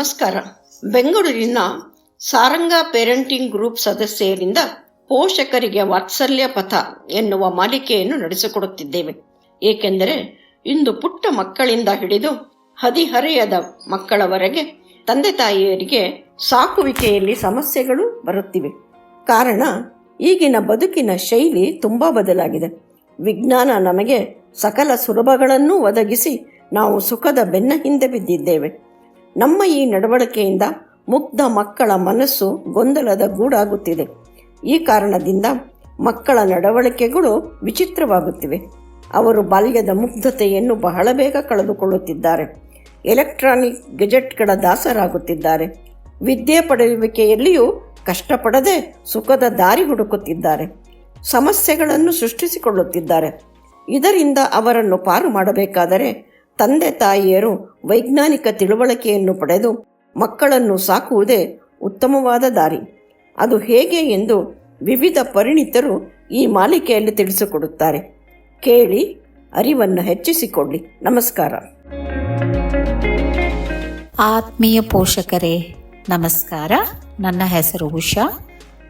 ನಮಸ್ಕಾರ. ಬೆಂಗಳೂರಿನ ಸಾರಂಗ parenting group ಸದಸ್ಯರಿಂದ ಪೋಷಕರಿಗೆ ವಾತ್ಸಲ್ಯ ಪಥ ಎನ್ನುವ ಮಾಲಿಕೆಯನ್ನು ನಡೆಸಿಕೊಡುತ್ತಿದ್ದೇವೆ. ಏಕೆಂದರೆ ಇಂದು ಪುಟ್ಟ ಮಕ್ಕಳಿಂದ ಹಿಡಿದು ಹದಿಹರೆಯದ ಮಕ್ಕಳವರೆಗೆ ತಂದೆ ತಾಯಿಯರಿಗೆ ಸಾಕುವಿಕೆಯಲ್ಲಿ ಸಮಸ್ಯೆಗಳು ಬರುತ್ತಿವೆ. ಕಾರಣ ಈಗಿನ ಬದುಕಿನ ಶೈಲಿ ತುಂಬ ಬದಲಾಗಿದೆ. ವಿಜ್ಞಾನ ನಮಗೆ ಸಕಲ ಸುಲಭಗಳನ್ನು ಒದಗಿಸಿ ನಾವು ಸುಖದ ಬೆನ್ನ ಹಿಂದೆ ಬಿದ್ದಿದ್ದೇವೆ. ನಮ್ಮ ಈ ನಡವಳಿಕೆಯಿಂದ ಮುಗ್ಧ ಮಕ್ಕಳ ಮನಸ್ಸು ಗೊಂದಲದ ಗೂಡಾಗುತ್ತಿದೆ. ಈ ಕಾರಣದಿಂದ ಮಕ್ಕಳ ನಡವಳಿಕೆಗಳು ವಿಚಿತ್ರವಾಗುತ್ತಿವೆ. ಅವರು ಬಾಲ್ಯದ ಮುಗ್ಧತೆಯನ್ನು ಬಹಳ ಬೇಗ ಕಳೆದುಕೊಳ್ಳುತ್ತಿದ್ದಾರೆ. ಎಲೆಕ್ಟ್ರಾನಿಕ್ ಗೆಜೆಟ್ಗಳ ದಾಸರಾಗುತ್ತಿದ್ದಾರೆ. ವಿದ್ಯೆ ಪಡೆಯುವಿಕೆಯಲ್ಲಿಯೂ ಕಷ್ಟಪಡದೆ ಸುಖದ ದಾರಿ ಹುಡುಕುತ್ತಿದ್ದಾರೆ. ಸಮಸ್ಯೆಗಳನ್ನು ಸೃಷ್ಟಿಸಿಕೊಳ್ಳುತ್ತಿದ್ದಾರೆ. ಇದರಿಂದ ಅವರನ್ನು ಪಾರು ಮಾಡಬೇಕಾದರೆ ತಂದೆ ತಾಯಿಯರು ವೈಜ್ಞಾನಿಕ ತಿಳುವಳಿಕೆಯನ್ನು ಪಡೆದು ಮಕ್ಕಳನ್ನು ಸಾಕುವುದೇ ಉತ್ತಮವಾದ ದಾರಿ. ಅದು ಹೇಗೆ ಎಂದು ವಿವಿಧ ಪರಿಣಿತರು ಈ ಮಾಲಿಕೆಯಲ್ಲಿ ತಿಳಿಸಿಕೊಡುತ್ತಾರೆ. ಕೇಳಿ, ಅರಿವನ್ನು ಹೆಚ್ಚಿಸಿಕೊಳ್ಳಿ. ನಮಸ್ಕಾರ. ಆತ್ಮೀಯ ಪೋಷಕರೇ ನಮಸ್ಕಾರ. ನನ್ನ ಹೆಸರು ಉಷಾ.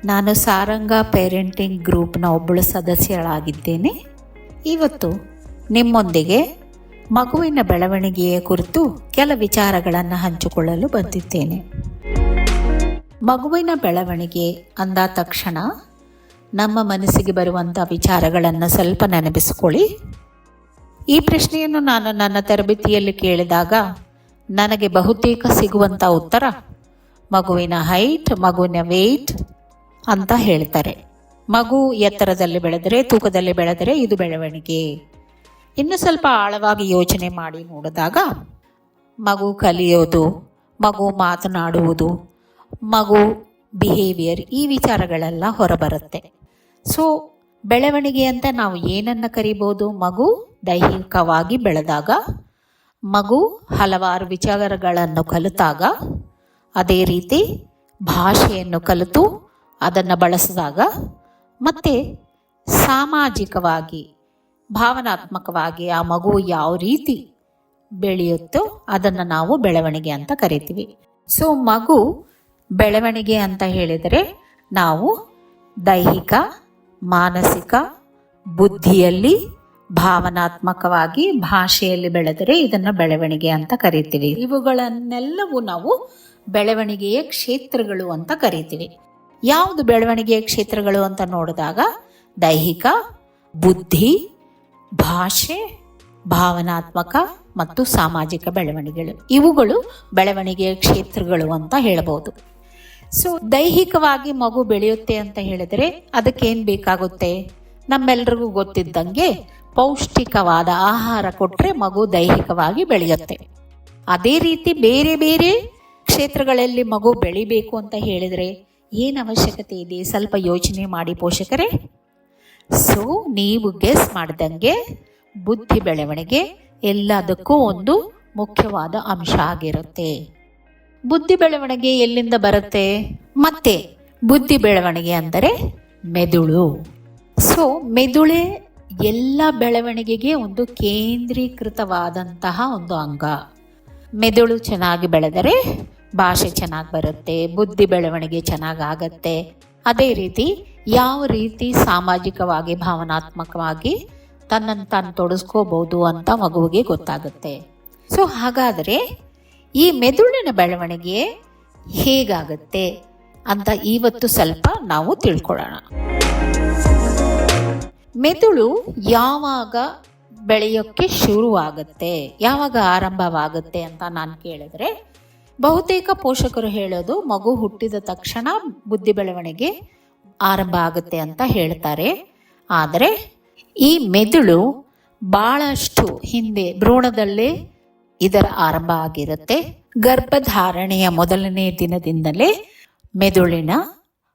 ನಾನು ಸಾರಂಗ ಪೇರೆಂಟಿಂಗ್ ಗ್ರೂಪ್ನ ಒಬ್ಬಳು ಸದಸ್ಯಳಾಗಿದ್ದೇನೆ. ಇವತ್ತು ನಿಮ್ಮೊಂದಿಗೆ ಮಗುವಿನ ಬೆಳವಣಿಗೆಯ ಕುರಿತು ಕೆಲ ವಿಚಾರಗಳನ್ನು ಹಂಚಿಕೊಳ್ಳಲು ಬಂದಿದ್ದೇನೆ. ಮಗುವಿನ ಬೆಳವಣಿಗೆ ಅಂದ ತಕ್ಷಣ ನಮ್ಮ ಮನಸ್ಸಿಗೆ ಬರುವಂಥ ವಿಚಾರಗಳನ್ನು ಸ್ವಲ್ಪ ನೆನಪಿಸಿಕೊಳ್ಳಿ. ಈ ಪ್ರಶ್ನೆಯನ್ನು ನಾನು ನನ್ನ ತರಬೇತಿಯಲ್ಲಿ ಕೇಳಿದಾಗ ನನಗೆ ಬಹುತೇಕ ಸಿಗುವಂಥ ಉತ್ತರ ಮಗುವಿನ ಹೈಟ್, ಮಗುವಿನ ವೇಟ್ ಅಂತ ಹೇಳ್ತಾರೆ. ಮಗು ಎತ್ತರದಲ್ಲಿ ಬೆಳೆದರೆ, ತೂಕದಲ್ಲಿ ಬೆಳೆದರೆ ಇದು ಬೆಳವಣಿಗೆ. ಇನ್ನು ಸ್ವಲ್ಪ ಆಳವಾಗಿ ಯೋಚನೆ ಮಾಡಿ ನೋಡಿದಾಗ ಮಗು ಕಲಿಯೋದು, ಮಗು ಮಾತನಾಡುವುದು, ಮಗು ಬಿಹೇವಿಯರ್, ಈ ವಿಚಾರಗಳೆಲ್ಲ ಹೊರಬರುತ್ತೆ. ಸೊ ಬೆಳವಣಿಗೆ ಅಂತ ನಾವು ಏನನ್ನು ಕರಿಬೋದು? ಮಗು ದೈಹಿಕವಾಗಿ ಬೆಳೆದಾಗ, ಮಗು ಹಲವಾರು ವಿಚಾರಗಳನ್ನು ಕಲಿತಾಗ, ಅದೇ ರೀತಿ ಭಾಷೆಯನ್ನು ಕಲಿತು ಅದನ್ನು ಬಳಸಿದಾಗ, ಮತ್ತು ಸಾಮಾಜಿಕವಾಗಿ ಭಾವನಾತ್ಮಕವಾಗಿ ಆ ಮಗು ಯಾವ ರೀತಿ ಬೆಳೆಯುತ್ತೋ ಅದನ್ನು ನಾವು ಬೆಳವಣಿಗೆ ಅಂತ ಕರಿತೀವಿ. ಸೊ ಮಗು ಬೆಳವಣಿಗೆ ಅಂತ ಹೇಳಿದರೆ ನಾವು ದೈಹಿಕ, ಮಾನಸಿಕ, ಬುದ್ಧಿಯಲ್ಲಿ, ಭಾವನಾತ್ಮಕವಾಗಿ, ಭಾಷೆಯಲ್ಲಿ ಬೆಳೆದರೆ ಇದನ್ನು ಬೆಳವಣಿಗೆ ಅಂತ ಕರಿತೀವಿ. ಇವುಗಳನ್ನೆಲ್ಲವೂ ನಾವು ಬೆಳವಣಿಗೆಯ ಕ್ಷೇತ್ರಗಳು ಅಂತ ಕರಿತೀವಿ. ಯಾವುದು ಬೆಳವಣಿಗೆಯ ಕ್ಷೇತ್ರಗಳು ಅಂತ ನೋಡಿದಾಗ ದೈಹಿಕ, ಬುದ್ಧಿ, ಭಾಷೆ, ಭಾವನಾತ್ಮಕ ಮತ್ತು ಸಾಮಾಜಿಕ ಬೆಳವಣಿಗೆಗಳು, ಇವುಗಳು ಬೆಳವಣಿಗೆಯ ಕ್ಷೇತ್ರಗಳು ಅಂತ ಹೇಳಬಹುದು. ಸೊ ದೈಹಿಕವಾಗಿ ಮಗು ಬೆಳೆಯುತ್ತೆ ಅಂತ ಹೇಳಿದರೆ ಅದಕ್ಕೇನು ಬೇಕಾಗುತ್ತೆ? ನಮ್ಮೆಲ್ರಿಗೂ ಗೊತ್ತಿದ್ದಂಗೆ ಪೌಷ್ಟಿಕವಾದ ಆಹಾರ ಕೊಟ್ಟರೆ ಮಗು ದೈಹಿಕವಾಗಿ ಬೆಳೆಯುತ್ತೆ. ಅದೇ ರೀತಿ ಬೇರೆ ಬೇರೆ ಕ್ಷೇತ್ರಗಳಲ್ಲಿ ಮಗು ಬೆಳಿಬೇಕು ಅಂತ ಹೇಳಿದರೆ ಏನು ಅವಶ್ಯಕತೆ ಇದೆ? ಸ್ವಲ್ಪ ಯೋಚನೆ ಮಾಡಿ ಪೋಷಕರೇ. ಸೊ ನೀವು ಗೆಸ್ ಮಾಡಿದಂಗೆ ಬುದ್ಧಿ ಬೆಳವಣಿಗೆ ಎಲ್ಲದಕ್ಕೂ ಒಂದು ಮುಖ್ಯವಾದ ಅಂಶ ಆಗಿರುತ್ತೆ. ಬುದ್ಧಿ ಬೆಳವಣಿಗೆ ಎಲ್ಲಿಂದ ಬರುತ್ತೆ? ಮತ್ತೆ ಬುದ್ಧಿ ಬೆಳವಣಿಗೆ ಅಂದರೆ ಮೆದುಳು. ಸೊ ಮೆದುಳೇ ಎಲ್ಲ ಬೆಳವಣಿಗೆಗೆ ಒಂದು ಕೇಂದ್ರೀಕೃತವಾದಂತಹ ಒಂದು ಅಂಗ. ಮೆದುಳು ಚೆನ್ನಾಗಿ ಬೆಳೆದರೆ ಭಾಷೆ ಚೆನ್ನಾಗಿ ಬರುತ್ತೆ, ಬುದ್ಧಿ ಬೆಳವಣಿಗೆ ಚೆನ್ನಾಗಾಗತ್ತೆ. ಅದೇ ರೀತಿ ಯಾವ ರೀತಿ ಸಾಮಾಜಿಕವಾಗಿ, ಭಾವನಾತ್ಮಕವಾಗಿ ತನ್ನನ್ನು ತಾನು ತೊಡಸ್ಕೋಬಹುದು ಅಂತ ಮಗುವಿಗೆ ಗೊತ್ತಾಗುತ್ತೆ. ಸೊ ಹಾಗಾದರೆ ಈ ಮೆದುಳಿನ ಬೆಳವಣಿಗೆ ಹೇಗಾಗುತ್ತೆ ಅಂತ ಇವತ್ತು ಸ್ವಲ್ಪ ನಾವು ತಿಳ್ಕೊಳ್ಳೋಣ. ಮೆದುಳು ಯಾವಾಗ ಬೆಳೆಯೋಕ್ಕೆ ಶುರುವಾಗುತ್ತೆ, ಯಾವಾಗ ಆರಂಭವಾಗುತ್ತೆ ಅಂತ ನಾನು ಕೇಳಿದ್ರೆ ಬಹುತೇಕ ಪೋಷಕರು ಹೇಳೋದು ಮಗು ಹುಟ್ಟಿದ ತಕ್ಷಣ ಬುದ್ಧಿ ಬೆಳವಣಿಗೆ ಆರಂಭ ಆಗುತ್ತೆ ಅಂತ ಹೇಳ್ತಾರೆ. ಆದರೆ ಈ ಮೆದುಳು ಭಾಳಷ್ಟು ಹಿಂದೆ ಭ್ರೂಣದಲ್ಲೇ ಇದರ ಆರಂಭ ಆಗಿರುತ್ತೆ. ಗರ್ಭಧಾರಣೆಯ ಮೊದಲನೇ ದಿನದಿಂದಲೇ ಮೆದುಳಿನ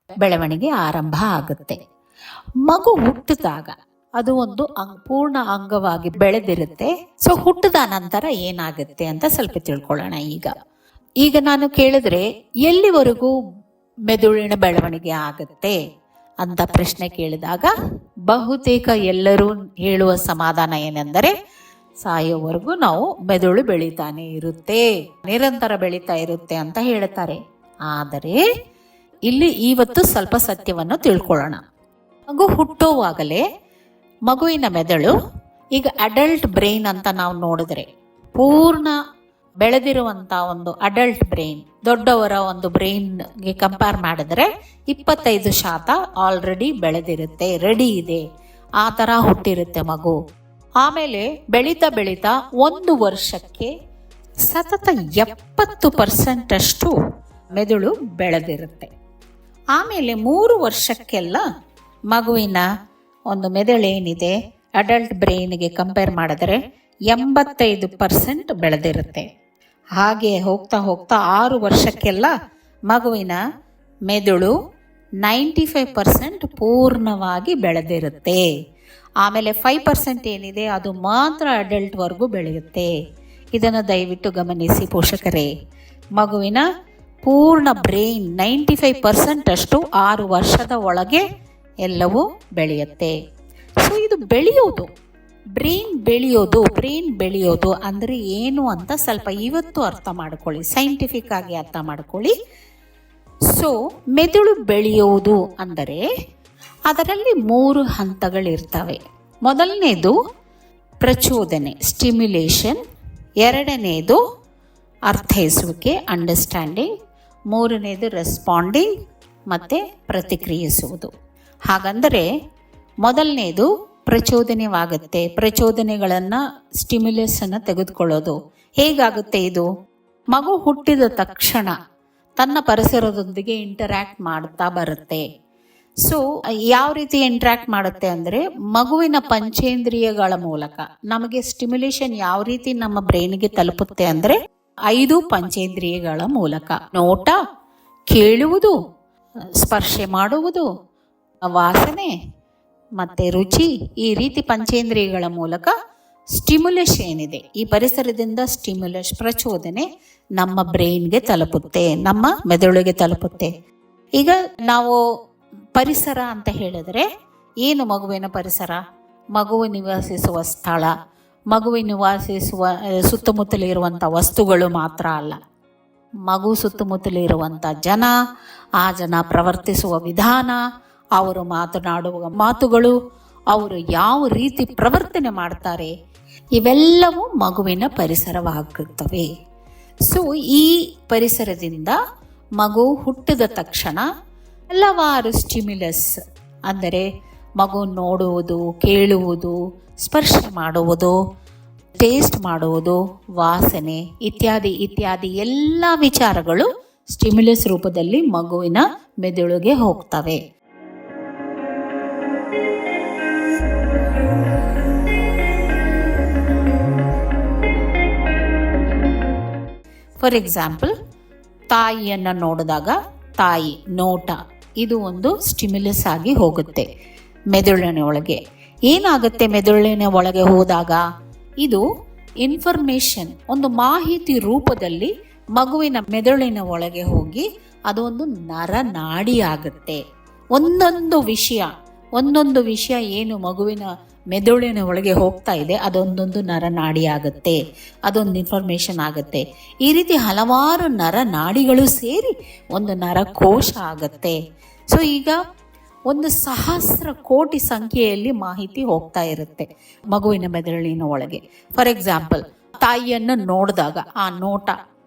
ಬೆಳವಣಿಗೆ ಆರಂಭ ಆಗುತ್ತೆ. ಮಗು ಹುಟ್ಟಿದಾಗ ಅದು ಒಂದು ಪೂರ್ಣ ಅಂಗವಾಗಿ ಬೆಳೆದಿರುತ್ತೆ. ಸೊ ಹುಟ್ಟಿದ ನಂತರ ಏನಾಗುತ್ತೆ ಅಂತ ಸ್ವಲ್ಪ ತಿಳ್ಕೊಳ್ಳೋಣ. ಈಗ ನಾನು ಕೇಳಿದ್ರೆ ಎಲ್ಲಿವರೆಗೂ ಮೆದುಳಿನ ಬೆಳವಣಿಗೆ ಆಗುತ್ತೆ ಅಂತ ಪ್ರಶ್ನೆ ಕೇಳಿದಾಗ ಬಹುತೇಕ ಎಲ್ಲರೂ ಹೇಳುವ ಸಮಾಧಾನ ಏನೆಂದರೆ ಸಾಯೋವರೆಗೂ ನಾವು ಮೆದುಳು ಬೆಳೀತಾನೆ ಇರುತ್ತೆ, ನಿರಂತರ ಬೆಳೀತಾ ಇರುತ್ತೆ ಅಂತ ಹೇಳ್ತಾರೆ. ಆದರೆ ಇಲ್ಲಿ ಇವತ್ತು ಸ್ವಲ್ಪ ಸತ್ಯವನ್ನು ತಿಳ್ಕೊಳ್ಳೋಣ. ಮಗು ಹುಟ್ಟುವಾಗಲೇ ಮಗುವಿನ ಮೆದುಳು, ಈಗ ಅಡಲ್ಟ್ ಬ್ರೈನ್ ಅಂತ ನಾವು ನೋಡಿದ್ರೆ, ಪೂರ್ಣ ಬೆಳೆದಿರುವಂಥ ಒಂದು ಅಡಲ್ಟ್ ಬ್ರೈನ್, ದೊಡ್ಡವರ ಒಂದು ಬ್ರೈನ್ಗೆ ಕಂಪೇರ್ ಮಾಡಿದ್ರೆ 25% ಆಲ್ರೆಡಿ ಬೆಳೆದಿರುತ್ತೆ, ರೆಡಿ ಇದೆ, ಆ ಥರ ಹುಟ್ಟಿರುತ್ತೆ ಮಗು. ಆಮೇಲೆ ಬೆಳೀತಾ ಬೆಳೀತಾ 1 ವರ್ಷಕ್ಕೆ ಸತತ 70% ಅಷ್ಟು ಮೆದುಳು ಬೆಳೆದಿರುತ್ತೆ. ಆಮೇಲೆ 3 ವರ್ಷಕ್ಕೆಲ್ಲ ಮಗುವಿನ ಒಂದು ಮೆದುಳೇನಿದೆ ಅಡಲ್ಟ್ ಬ್ರೈನ್ಗೆ ಕಂಪೇರ್ ಮಾಡಿದ್ರೆ 85% ಬೆಳೆದಿರುತ್ತೆ. ಹಾಗೆ ಹೋಗ್ತಾ ಹೋಗ್ತಾ 6 ವರ್ಷಕ್ಕೆಲ್ಲ ಮಗುವಿನ ಮೆದುಳು 95% ಪೂರ್ಣವಾಗಿ ಬೆಳೆದಿರುತ್ತೆ. ಆಮೇಲೆ 5% ಏನಿದೆ ಅದು ಮಾತ್ರ ಅಡಲ್ಟ್ವರೆಗೂ ಬೆಳೆಯುತ್ತೆ. ಇದನ್ನು ದಯವಿಟ್ಟು ಗಮನಿಸಿ ಪೋಷಕರೇ. ಮಗುವಿನ ಪೂರ್ಣ ಬ್ರೈನ್ 95% ಅಷ್ಟು 6 ವರ್ಷದ ಒಳಗೆ ಎಲ್ಲವೂ ಬೆಳೆಯುತ್ತೆ. ಸೊ ಇದು ಬೆಳೆಯೋದು, ಬ್ರೈನ್ ಬೆಳೆಯೋದು ಅಂದರೆ ಏನು ಅಂತ ಸ್ವಲ್ಪ ಇವತ್ತು ಅರ್ಥ ಮಾಡ್ಕೊಳ್ಳಿ, ಸೈಂಟಿಫಿಕ್ ಆಗಿ ಅರ್ಥ ಮಾಡ್ಕೊಳ್ಳಿ. ಸೊ ಮೆದುಳು ಬೆಳೆಯೋದು ಅಂದರೆ ಅದರಲ್ಲಿ 3 ಹಂತಗಳಿರ್ತವೆ. ಮೊದಲನೇದು ಪ್ರಚೋದನೆ, ಸ್ಟಿಮ್ಯುಲೇಷನ್. ಎರಡನೇದು ಅರ್ಥೈಸುವಿಕೆ, ಅಂಡರ್ಸ್ಟ್ಯಾಂಡಿಂಗ್. ಮೂರನೇದು ರೆಸ್ಪಾಂಡಿಂಗ್, ಮತ್ತು ಪ್ರತಿಕ್ರಿಯಿಸುವುದು. ಹಾಗಂದರೆ ಮೊದಲನೇದು ಪ್ರಚೋದನೆವಾಗುತ್ತೆ. ಪ್ರಚೋದನೆಗಳನ್ನು, ಸ್ಟಿಮ್ಯುಲಸನ್ನು ತೆಗೆದುಕೊಳ್ಳೋದು ಹೇಗಾಗುತ್ತೆ? ಇದು ಮಗು ಹುಟ್ಟಿದ ತಕ್ಷಣ ತನ್ನ ಪರಿಸರದೊಂದಿಗೆ ಇಂಟರ್ಯಾಕ್ಟ್ ಮಾಡ್ತಾ ಬರುತ್ತೆ. ಸೊ ಯಾವ ರೀತಿ ಇಂಟ್ರಾಕ್ಟ್ ಮಾಡುತ್ತೆ ಅಂದರೆ, ಮಗುವಿನ ಪಂಚೇಂದ್ರಿಯಗಳ ಮೂಲಕ ನಮಗೆ ಸ್ಟಿಮ್ಯುಲೇಷನ್ ಯಾವ ರೀತಿ ನಮ್ಮ ಬ್ರೈನ್ಗೆ ತಲುಪುತ್ತೆ ಅಂದರೆ 5 ಪಂಚೇಂದ್ರಿಯಗಳ ಮೂಲಕ: ನೋಟ, ಕೇಳುವುದು, ಸ್ಪರ್ಶ ಮಾಡುವುದು, ವಾಸನೆ ಮತ್ತು ರುಚಿ. ಈ ರೀತಿ ಪಂಚೇಂದ್ರಿಯಗಳ ಮೂಲಕ ಸ್ಟಿಮ್ಯುಲೇಷನ್ ಏನಿದೆ, ಈ ಪರಿಸರದಿಂದ ಪ್ರಚೋದನೆ ನಮ್ಮ ಬ್ರೈನ್ಗೆ ತಲುಪುತ್ತೆ, ನಮ್ಮ ಮೆದುಳಿಗೆ ತಲುಪುತ್ತೆ. ಈಗ ನಾವು ಪರಿಸರ ಅಂತ ಹೇಳಿದ್ರೆ ಏನು? ಮಗುವಿನ ಪರಿಸರ, ಮಗು ನಿವಾಸಿಸುವ ಸ್ಥಳ, ಮಗು ನಿವಾಸಿಸುವ ಸುತ್ತಮುತ್ತಲಿರುವಂಥ ವಸ್ತುಗಳು ಮಾತ್ರ ಅಲ್ಲ, ಮಗು ಸುತ್ತಮುತ್ತಲಿರುವಂಥ ಜನ, ಆ ಜನ ಪ್ರವರ್ತಿಸುವ ವಿಧಾನ, ಅವರು ಮಾತನಾಡುವ ಮಾತುಗಳು, ಅವರು ಯಾವ ರೀತಿ ಪ್ರವರ್ತನೆ ಮಾಡ್ತಾರೆ, ಇವೆಲ್ಲವೂ ಮಗುವಿನ ಪರಿಸರವಾಗುತ್ತವೆ. ಸೊ ಈ ಪರಿಸರದಿಂದ ಮಗು ಹುಟ್ಟಿದ ತಕ್ಷಣ ಹಲವಾರು ಸ್ಟಿಮ್ಯುಲಸ್ ಅಂದರೆ ಮಗು ನೋಡುವುದು, ಕೇಳುವುದು, ಸ್ಪರ್ಶ ಮಾಡುವುದು, ಟೇಸ್ಟ್ ಮಾಡುವುದು, ವಾಸನೆ ಇತ್ಯಾದಿ ಇತ್ಯಾದಿ ಎಲ್ಲ ವಿಚಾರಗಳು ಸ್ಟಿಮ್ಯುಲಸ್ ರೂಪದಲ್ಲಿ ಮಗುವಿನ ಮೆದುಳಿಗೆ ಹೋಗ್ತವೆ. ಫಾರ್ ಎಕ್ಸಾಂಪಲ್, ತಾಯಿಯನ್ನು ನೋಡಿದಾಗ ತಾಯಿ ನೋಟ, ಇದು ಒಂದು ಸ್ಟಿಮ್ಯುಲಸ್ ಆಗಿ ಹೋಗುತ್ತೆ ಮೆದುಳಿನ ಒಳಗೆ. ಏನಾಗುತ್ತೆ ಮೆದುಳಿನ ಒಳಗೆ ಹೋದಾಗ? ಇದು ಇನ್ಫಾರ್ಮೇಶನ್, ಒಂದು ಮಾಹಿತಿ ರೂಪದಲ್ಲಿ ಮಗುವಿನ ಮೆದುಳಿನ ಒಳಗೆ ಹೋಗಿ ಅದೊಂದು ನರನಾಡಿ ಆಗುತ್ತೆ. ಒಂದೊಂದು ವಿಷಯ ಏನು ಮಗುವಿನ ಮೆದುಳಿನ ಒಳಗೆ ಹೋಗ್ತಾ ಇದೆ ಅದೊಂದೊಂದು ನರನಾಡಿ ಆಗುತ್ತೆ, ಅದೊಂದು ಇನ್ಫಾರ್ಮೇಶನ್ ಆಗುತ್ತೆ. ಈ ರೀತಿ ಹಲವಾರು ನರನಾಡಿಗಳು ಸೇರಿ ಒಂದು ನರಕೋಶ ಆಗುತ್ತೆ. ಸೊ ಈಗ 1,000 ಕೋಟಿ ಸಂಖ್ಯೆಯಲ್ಲಿ ಮಾಹಿತಿ ಹೋಗ್ತಾ ಇರುತ್ತೆ ಮಗುವಿನ ಮೆದುಳಿನ ಒಳಗೆ. ಫಾರ್ ಎಕ್ಸಾಂಪಲ್, ತಾಯಿಯನ್ನು ನೋಡಿದಾಗ ಆ ನೋಟ,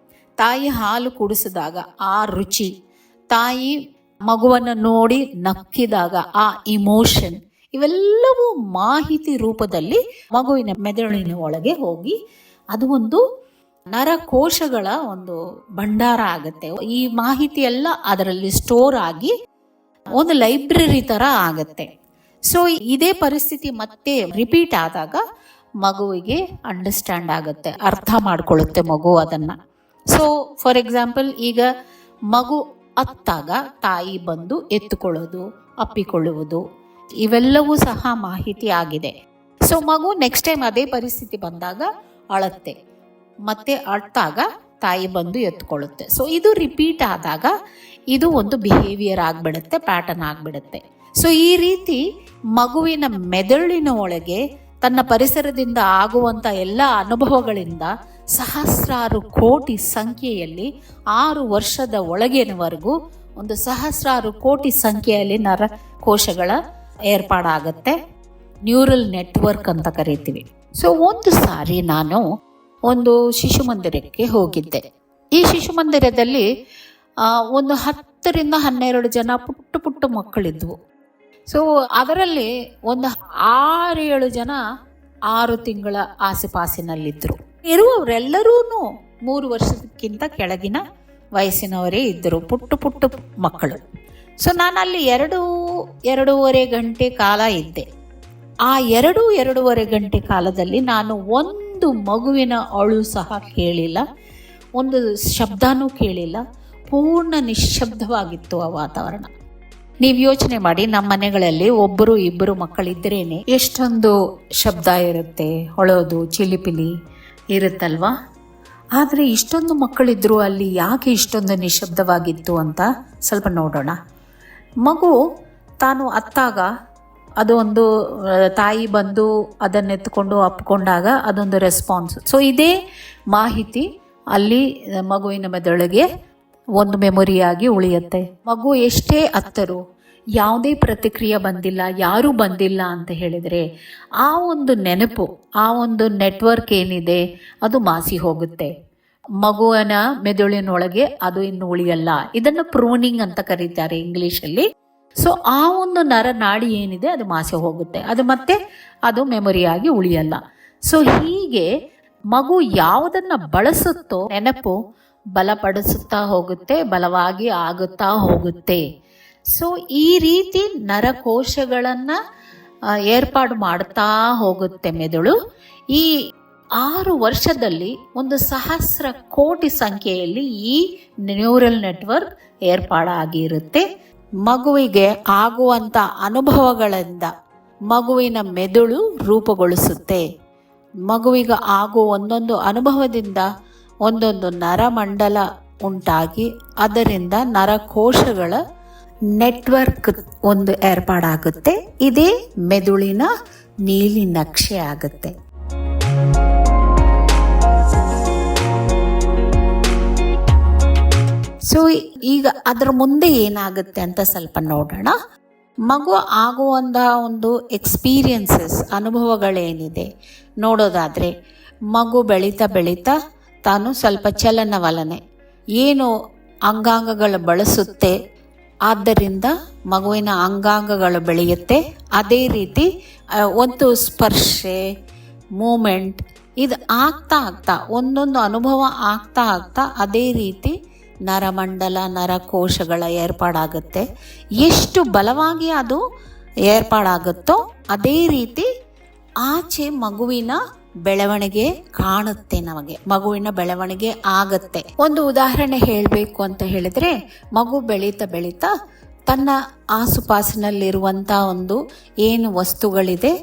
ತಾಯಿ ಹಾಲು ಕುಡಿಸಿದಾಗ ಆ ರುಚಿ, ತಾಯಿ ಮಗುವನ್ನು ನೋಡಿ ನಕ್ಕಿದಾಗ ಆ ಇಮೋಷನ್, ಇವೆಲ್ಲವೂ ಮಾಹಿತಿ ರೂಪದಲ್ಲಿ ಮಗುವಿನ ಮೆದುಳಿನ ಒಳಗೆ ಹೋಗಿ ಅದು ಒಂದು ನರಕೋಶಗಳ ಒಂದು ಭಂಡಾರ ಆಗುತ್ತೆ. ಈ ಮಾಹಿತಿ ಎಲ್ಲ ಅದರಲ್ಲಿ ಸ್ಟೋರ್ ಆಗಿ ಒಂದು ಲೈಬ್ರರಿ ತರ ಆಗುತ್ತೆ. ಸೊ ಇದೇ ಪರಿಸ್ಥಿತಿ ಮತ್ತೆ ರಿಪೀಟ್ ಆದಾಗ ಮಗುವಿಗೆ ಅಂಡರ್ಸ್ಟ್ಯಾಂಡ್ ಆಗುತ್ತೆ, ಅರ್ಥ ಮಾಡ್ಕೊಳ್ಳುತ್ತೆ ಮಗು ಅದನ್ನ. ಸೊ ಫಾರ್ ಎಕ್ಸಾಂಪಲ್, ಈಗ ಮಗು ಅತ್ತಾಗ ತಾಯಿ ಬಂದು ಎತ್ತುಕೊಳ್ಳೋದು, ಅಪ್ಪಿಕೊಳ್ಳುವುದು, ಇವೆಲ್ಲವೂ ಸಹ ಮಾಹಿತಿ ಆಗಿದೆ. ಸೊ ಮಗು ನೆಕ್ಸ್ಟ್ ಟೈಮ್ ಅದೇ ಪರಿಸ್ಥಿತಿ ಬಂದಾಗ ಅಳುತ್ತೆ, ಮತ್ತೆ ಅಳ್ತಾಗ ತಾಯಿ ಬಂದು ಎತ್ಕೊಳ್ಳುತ್ತೆ. ಸೊ ಇದು ರಿಪೀಟ್ ಆದಾಗ ಇದು ಒಂದು ಬಿಹೇವಿಯರ್ ಆಗಿಬಿಡುತ್ತೆ, ಪ್ಯಾಟರ್ನ್ ಆಗಿಬಿಡುತ್ತೆ. ಸೊ ಈ ರೀತಿ ಮಗುವಿನ ಮೆದುಳಿನ ಒಳಗೆ ತನ್ನ ಪರಿಸರದಿಂದ ಆಗುವಂಥ ಎಲ್ಲ ಅನುಭವಗಳಿಂದ ಸಹಸ್ರಾರು ಕೋಟಿ ಸಂಖ್ಯೆಯಲ್ಲಿ 6 ವರ್ಷದ ಒಳಗಿನವರೆಗೂ ಒಂದು ಸಹಸ್ರಾರು ಕೋಟಿ ಸಂಖ್ಯೆಯಲ್ಲಿ ನರಕೋಶಗಳ ಏರ್ಪಾಡಾಗತ್ತೆ. ನ್ಯೂರಲ್ ನೆಟ್ವರ್ಕ್ ಅಂತ ಕರಿತೀವಿ. ಸೊ ಒಂದು ಸಾರಿ ನಾನು ಒಂದು ಶಿಶು ಮಂದಿರಕ್ಕೆ ಹೋಗಿದ್ದೆ. ಈ ಶಿಶು ಮಂದಿರದಲ್ಲಿ ಒಂದು 10ರಿಂದ 12 ಜನ ಪುಟ್ಟ ಮಕ್ಕಳಿದ್ವು. ಸೊ ಅದರಲ್ಲಿ ಒಂದು 6-7 ಜನ 6 ತಿಂಗಳ ಆಸುಪಾಸಿನಲ್ಲಿದ್ದರು. ಇರುವವರೆಲ್ಲರೂ 3 ವರ್ಷಕ್ಕಿಂತ ಕೆಳಗಿನ ವಯಸ್ಸಿನವರೇ ಇದ್ದರು, ಪುಟ್ಟ ಮಕ್ಕಳು. ಸೊ ನಾನು ಅಲ್ಲಿ 2-2.5 ಗಂಟೆ ಕಾಲ ಇದ್ದೆ. ಆ 2-2.5 ಗಂಟೆ ಕಾಲದಲ್ಲಿ ನಾನು ಒಂದು ಮಗುವಿನ ಅಳು ಸಹ ಕೇಳಿಲ್ಲ, ಒಂದು ಶಬ್ದನೂ ಕೇಳಿಲ್ಲ. ಪೂರ್ಣ ನಿಶ್ಶಬ್ದವಾಗಿತ್ತು ಆ ವಾತಾವರಣ. ನೀವು ಯೋಚನೆ ಮಾಡಿ, ನಮ್ಮ ಮನೆಗಳಲ್ಲಿ 1-2 ಮಕ್ಕಳಿದ್ರೇನೆ ಎಷ್ಟೊಂದು ಶಬ್ದ ಇರುತ್ತೆ, ಅಳೋದು, ಚಿಲಿಪಿಲಿ ಇರುತ್ತಲ್ವಾ. ಆದರೆ ಇಷ್ಟೊಂದು ಮಕ್ಕಳಿದ್ರು ಅಲ್ಲಿ ಯಾಕೆ ಇಷ್ಟೊಂದು ನಿಶ್ಶಬ್ದವಾಗಿತ್ತು ಅಂತ ಸ್ವಲ್ಪ ನೋಡೋಣ. ಮಗು ತಾನು ಅತ್ತಾಗ ಅದು ಒಂದು ತಾಯಿ ಬಂದು ಅದನ್ನೆತ್ಕೊಂಡು ಅಪ್ಕೊಂಡಾಗ ಅದೊಂದು ರೆಸ್ಪಾನ್ಸ್. ಸೊ ಇದೇ ಮಾಹಿತಿ ಅಲ್ಲಿ ಮಗುವಿನ ಮೆದುಳಿಗೆ ಒಂದು ಮೆಮೊರಿಯಾಗಿ ಉಳಿಯುತ್ತೆ. ಮಗು ಎಷ್ಟೇ ಅತ್ತರು, ಯಾವುದೇ ಪ್ರತಿಕ್ರಿಯೆ ಬಂದಿಲ್ಲ, ಯಾರೂ ಬಂದಿಲ್ಲ ಅಂತ ಹೇಳಿದರೆ ಆ ಒಂದು ನೆನಪು, ಆ ಒಂದು ನೆಟ್ವರ್ಕ್ ಏನಿದೆ ಅದು ಮಾಸಿ ಹೋಗುತ್ತೆ. ಮಗುವಿನ ಮೆದುಳಿನೊಳಗೆ ಅದು ಇನ್ನು ಉಳಿಯಲ್ಲ. ಇದನ್ನು ಪ್ರೂನಿಂಗ್ ಅಂತ ಕರೀತಾರೆ ಇಂಗ್ಲೀಷಲ್ಲಿ. ಸೊ ಆ ಒಂದು ನರನಾಡಿ ಏನಿದೆ ಅದು ಮಾಸಿ ಹೋಗುತ್ತೆ, ಅದು ಮೆಮೊರಿಯಾಗಿ ಉಳಿಯಲ್ಲ. ಸೊ ಹೀಗೆ ಮಗು ಯಾವುದನ್ನು ಬಳಸುತ್ತೋ ನೆನಪು ಬಲಪಡಿಸುತ್ತಾ ಹೋಗುತ್ತೆ, ಬಲವಾಗಿ ಆಗುತ್ತಾ ಹೋಗುತ್ತೆ. ಸೊ ಈ ರೀತಿ ನರಕೋಶಗಳನ್ನು ಏರ್ಪಾಡು ಮಾಡ್ತಾ ಹೋಗುತ್ತೆ ಮೆದುಳು. ಈ 6 ವರ್ಷದಲ್ಲಿ 1,000 ಕೋಟಿ ಸಂಖ್ಯೆಯಲ್ಲಿ ಈ ನ್ಯೂರಲ್ ನೆಟ್ವರ್ಕ್ ಏರ್ಪಾಡಾಗಿರುತ್ತೆ. ಮಗುವಿಗೆ ಆಗುವಂಥ ಅನುಭವಗಳಿಂದ ಮಗುವಿನ ಮೆದುಳು ರೂಪುಗೊಳಿಸುತ್ತೆ. ಮಗುವಿಗೆ ಆಗುವ ಒಂದೊಂದು ಅನುಭವದಿಂದ ಒಂದೊಂದು ನರಮಂಡಲ ಉಂಟಾಗಿ ಅದರಿಂದ ನರಕೋಶಗಳ ನೆಟ್ವರ್ಕ್ ಒಂದು ಏರ್ಪಾಡಾಗುತ್ತೆ. ಇದೇ ಮೆದುಳಿನ ನೀಲಿ ನಕ್ಷೆ ಆಗುತ್ತೆ. ಸೊ ಈಗ ಅದರ ಮುಂದೆ ಏನಾಗುತ್ತೆ ಅಂತ ಸ್ವಲ್ಪ ನೋಡೋಣ. ಮಗು ಆಗುವಂಥ ಒಂದು ಎಕ್ಸ್ಪೀರಿಯನ್ಸಸ್, ಅನುಭವಗಳೇನಿದೆ ನೋಡೋದಾದರೆ, ಮಗು ಬೆಳೀತಾ ತಾನು ಸ್ವಲ್ಪ ಚಲನವಲನೆ ಏನು ಅಂಗಾಂಗಗಳು ಬಳಸುತ್ತೆ, ಆದ್ದರಿಂದ ಮಗುವಿನ ಅಂಗಾಂಗಗಳು ಬೆಳೆಯುತ್ತೆ. ಅದೇ ರೀತಿ ಒಂದು ಸ್ಪರ್ಶೆ, ಮೂಮೆಂಟ್ ಇದು ಆಗ್ತಾ ಒಂದೊಂದು ಅನುಭವ ಆಗ್ತಾ ಅದೇ ರೀತಿ ನರಮಂಡಲ, ನರಕೋಶಗಳ ಏರ್ಪಾಡಾಗುತ್ತೆ. ಎಷ್ಟು ಬಲವಾಗಿ ಅದು ಏರ್ಪಾಡಾಗುತ್ತೋ ಅದೇ ರೀತಿ ಆಚೆ ಮಗುವಿನ ಬೆಳವಣಿಗೆ ಕಾಣುತ್ತೆ. ನಮಗೆ ಮಗುವಿನ ಬೆಳವಣಿಗೆ ಆಗತ್ತೆ. ಒಂದು ಉದಾಹರಣೆ ಹೇಳಬೇಕು ಅಂತ ಹೇಳಿದ್ರೆ, ಮಗು ಬೆಳೀತಾ ತನ್ನ ಆಸುಪಾಸಿನಲ್ಲಿರುವಂಥ ಒಂದು ಏನು ವಸ್ತುಗಳಿದೆ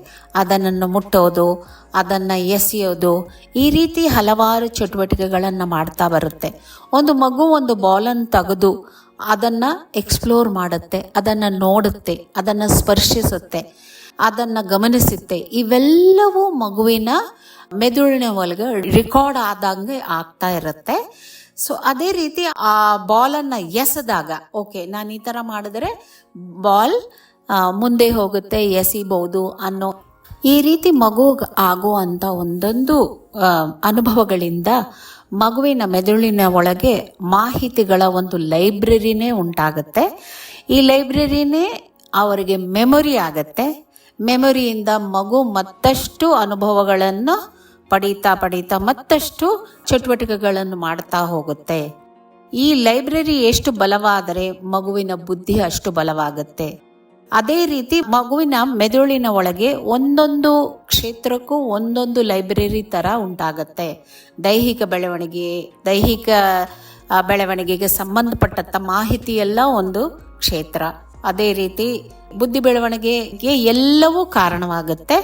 ಅದನ್ನು ಮುಟ್ಟೋದು, ಅದನ್ನು ಎಸೆಯೋದು, ಈ ರೀತಿ ಹಲವಾರು ಚಟುವಟಿಕೆಗಳನ್ನು ಮಾಡ್ತಾ ಬರುತ್ತೆ. ಒಂದು ಮಗು ಒಂದು ಬಾಲನ್ನು ತೆಗೆದು ಅದನ್ನು ಎಕ್ಸ್ಪ್ಲೋರ್ ಮಾಡುತ್ತೆ, ಅದನ್ನು ನೋಡುತ್ತೆ, ಅದನ್ನು ಸ್ಪರ್ಶಿಸುತ್ತೆ, ಅದನ್ನು ಗಮನಿಸುತ್ತೆ. ಇವೆಲ್ಲವೂ ಮಗುವಿನ ಮೆದುಳಿನ ಒಳಗೆ ರೆಕಾರ್ಡ್ ಆದಂಗೆ ಆಗ್ತಾ ಇರುತ್ತೆ. ಸೊ ಅದೇ ರೀತಿ ಆ ಬಾಲನ್ನು ಎಸೆದಾಗ, ಓಕೆ ನಾನು ಈ ಥರ ಮಾಡಿದ್ರೆ ಬಾಲ್ ಮುಂದೆ ಹೋಗುತ್ತೆ, ಎಸಿಬಹುದು ಅನ್ನೋ ಈ ರೀತಿ ಮಗು ಆಗುವಂಥ ಒಂದೊಂದು ಅನುಭವಗಳಿಂದ ಮಗುವಿನ ಮೆದುಳಿನ ಒಳಗೆ ಮಾಹಿತಿಗಳ ಒಂದು ಲೈಬ್ರರಿನೇ ಉಂಟಾಗುತ್ತೆ. ಈ ಲೈಬ್ರರಿನೇ ಅವರಿಗೆ ಮೆಮೊರಿ ಆಗತ್ತೆ. ಮೆಮೊರಿಯಿಂದ ಮಗು ಮತ್ತಷ್ಟು ಅನುಭವಗಳನ್ನು ಪಡೀತಾ ಮತ್ತಷ್ಟು ಚಟುವಟಿಕೆಗಳನ್ನು ಮಾಡ್ತಾ ಹೋಗುತ್ತೆ. ಈ ಲೈಬ್ರರಿ ಎಷ್ಟು ಬಲವಾದರೆ ಮಗುವಿನ ಬುದ್ಧಿ ಅಷ್ಟು ಬಲವಾಗುತ್ತೆ. ಅದೇ ರೀತಿ ಮಗುವಿನ ಮೆದುಳಿನ ಒಳಗೆ ಒಂದೊಂದು ಕ್ಷೇತ್ರಕ್ಕೂ ಒಂದೊಂದು ಲೈಬ್ರರಿ ಥರ ಉಂಟಾಗತ್ತೆ. ದೈಹಿಕ ಬೆಳವಣಿಗೆಗೆ ಸಂಬಂಧಪಟ್ಟಂಥ ಮಾಹಿತಿ ಎಲ್ಲ ಒಂದು ಕ್ಷೇತ್ರ. ಅದೇ ರೀತಿ ಬುದ್ಧಿ ಬೆಳವಣಿಗೆಗೆ ಎಲ್ಲವೂ ಕಾರಣವಾಗುತ್ತೆ.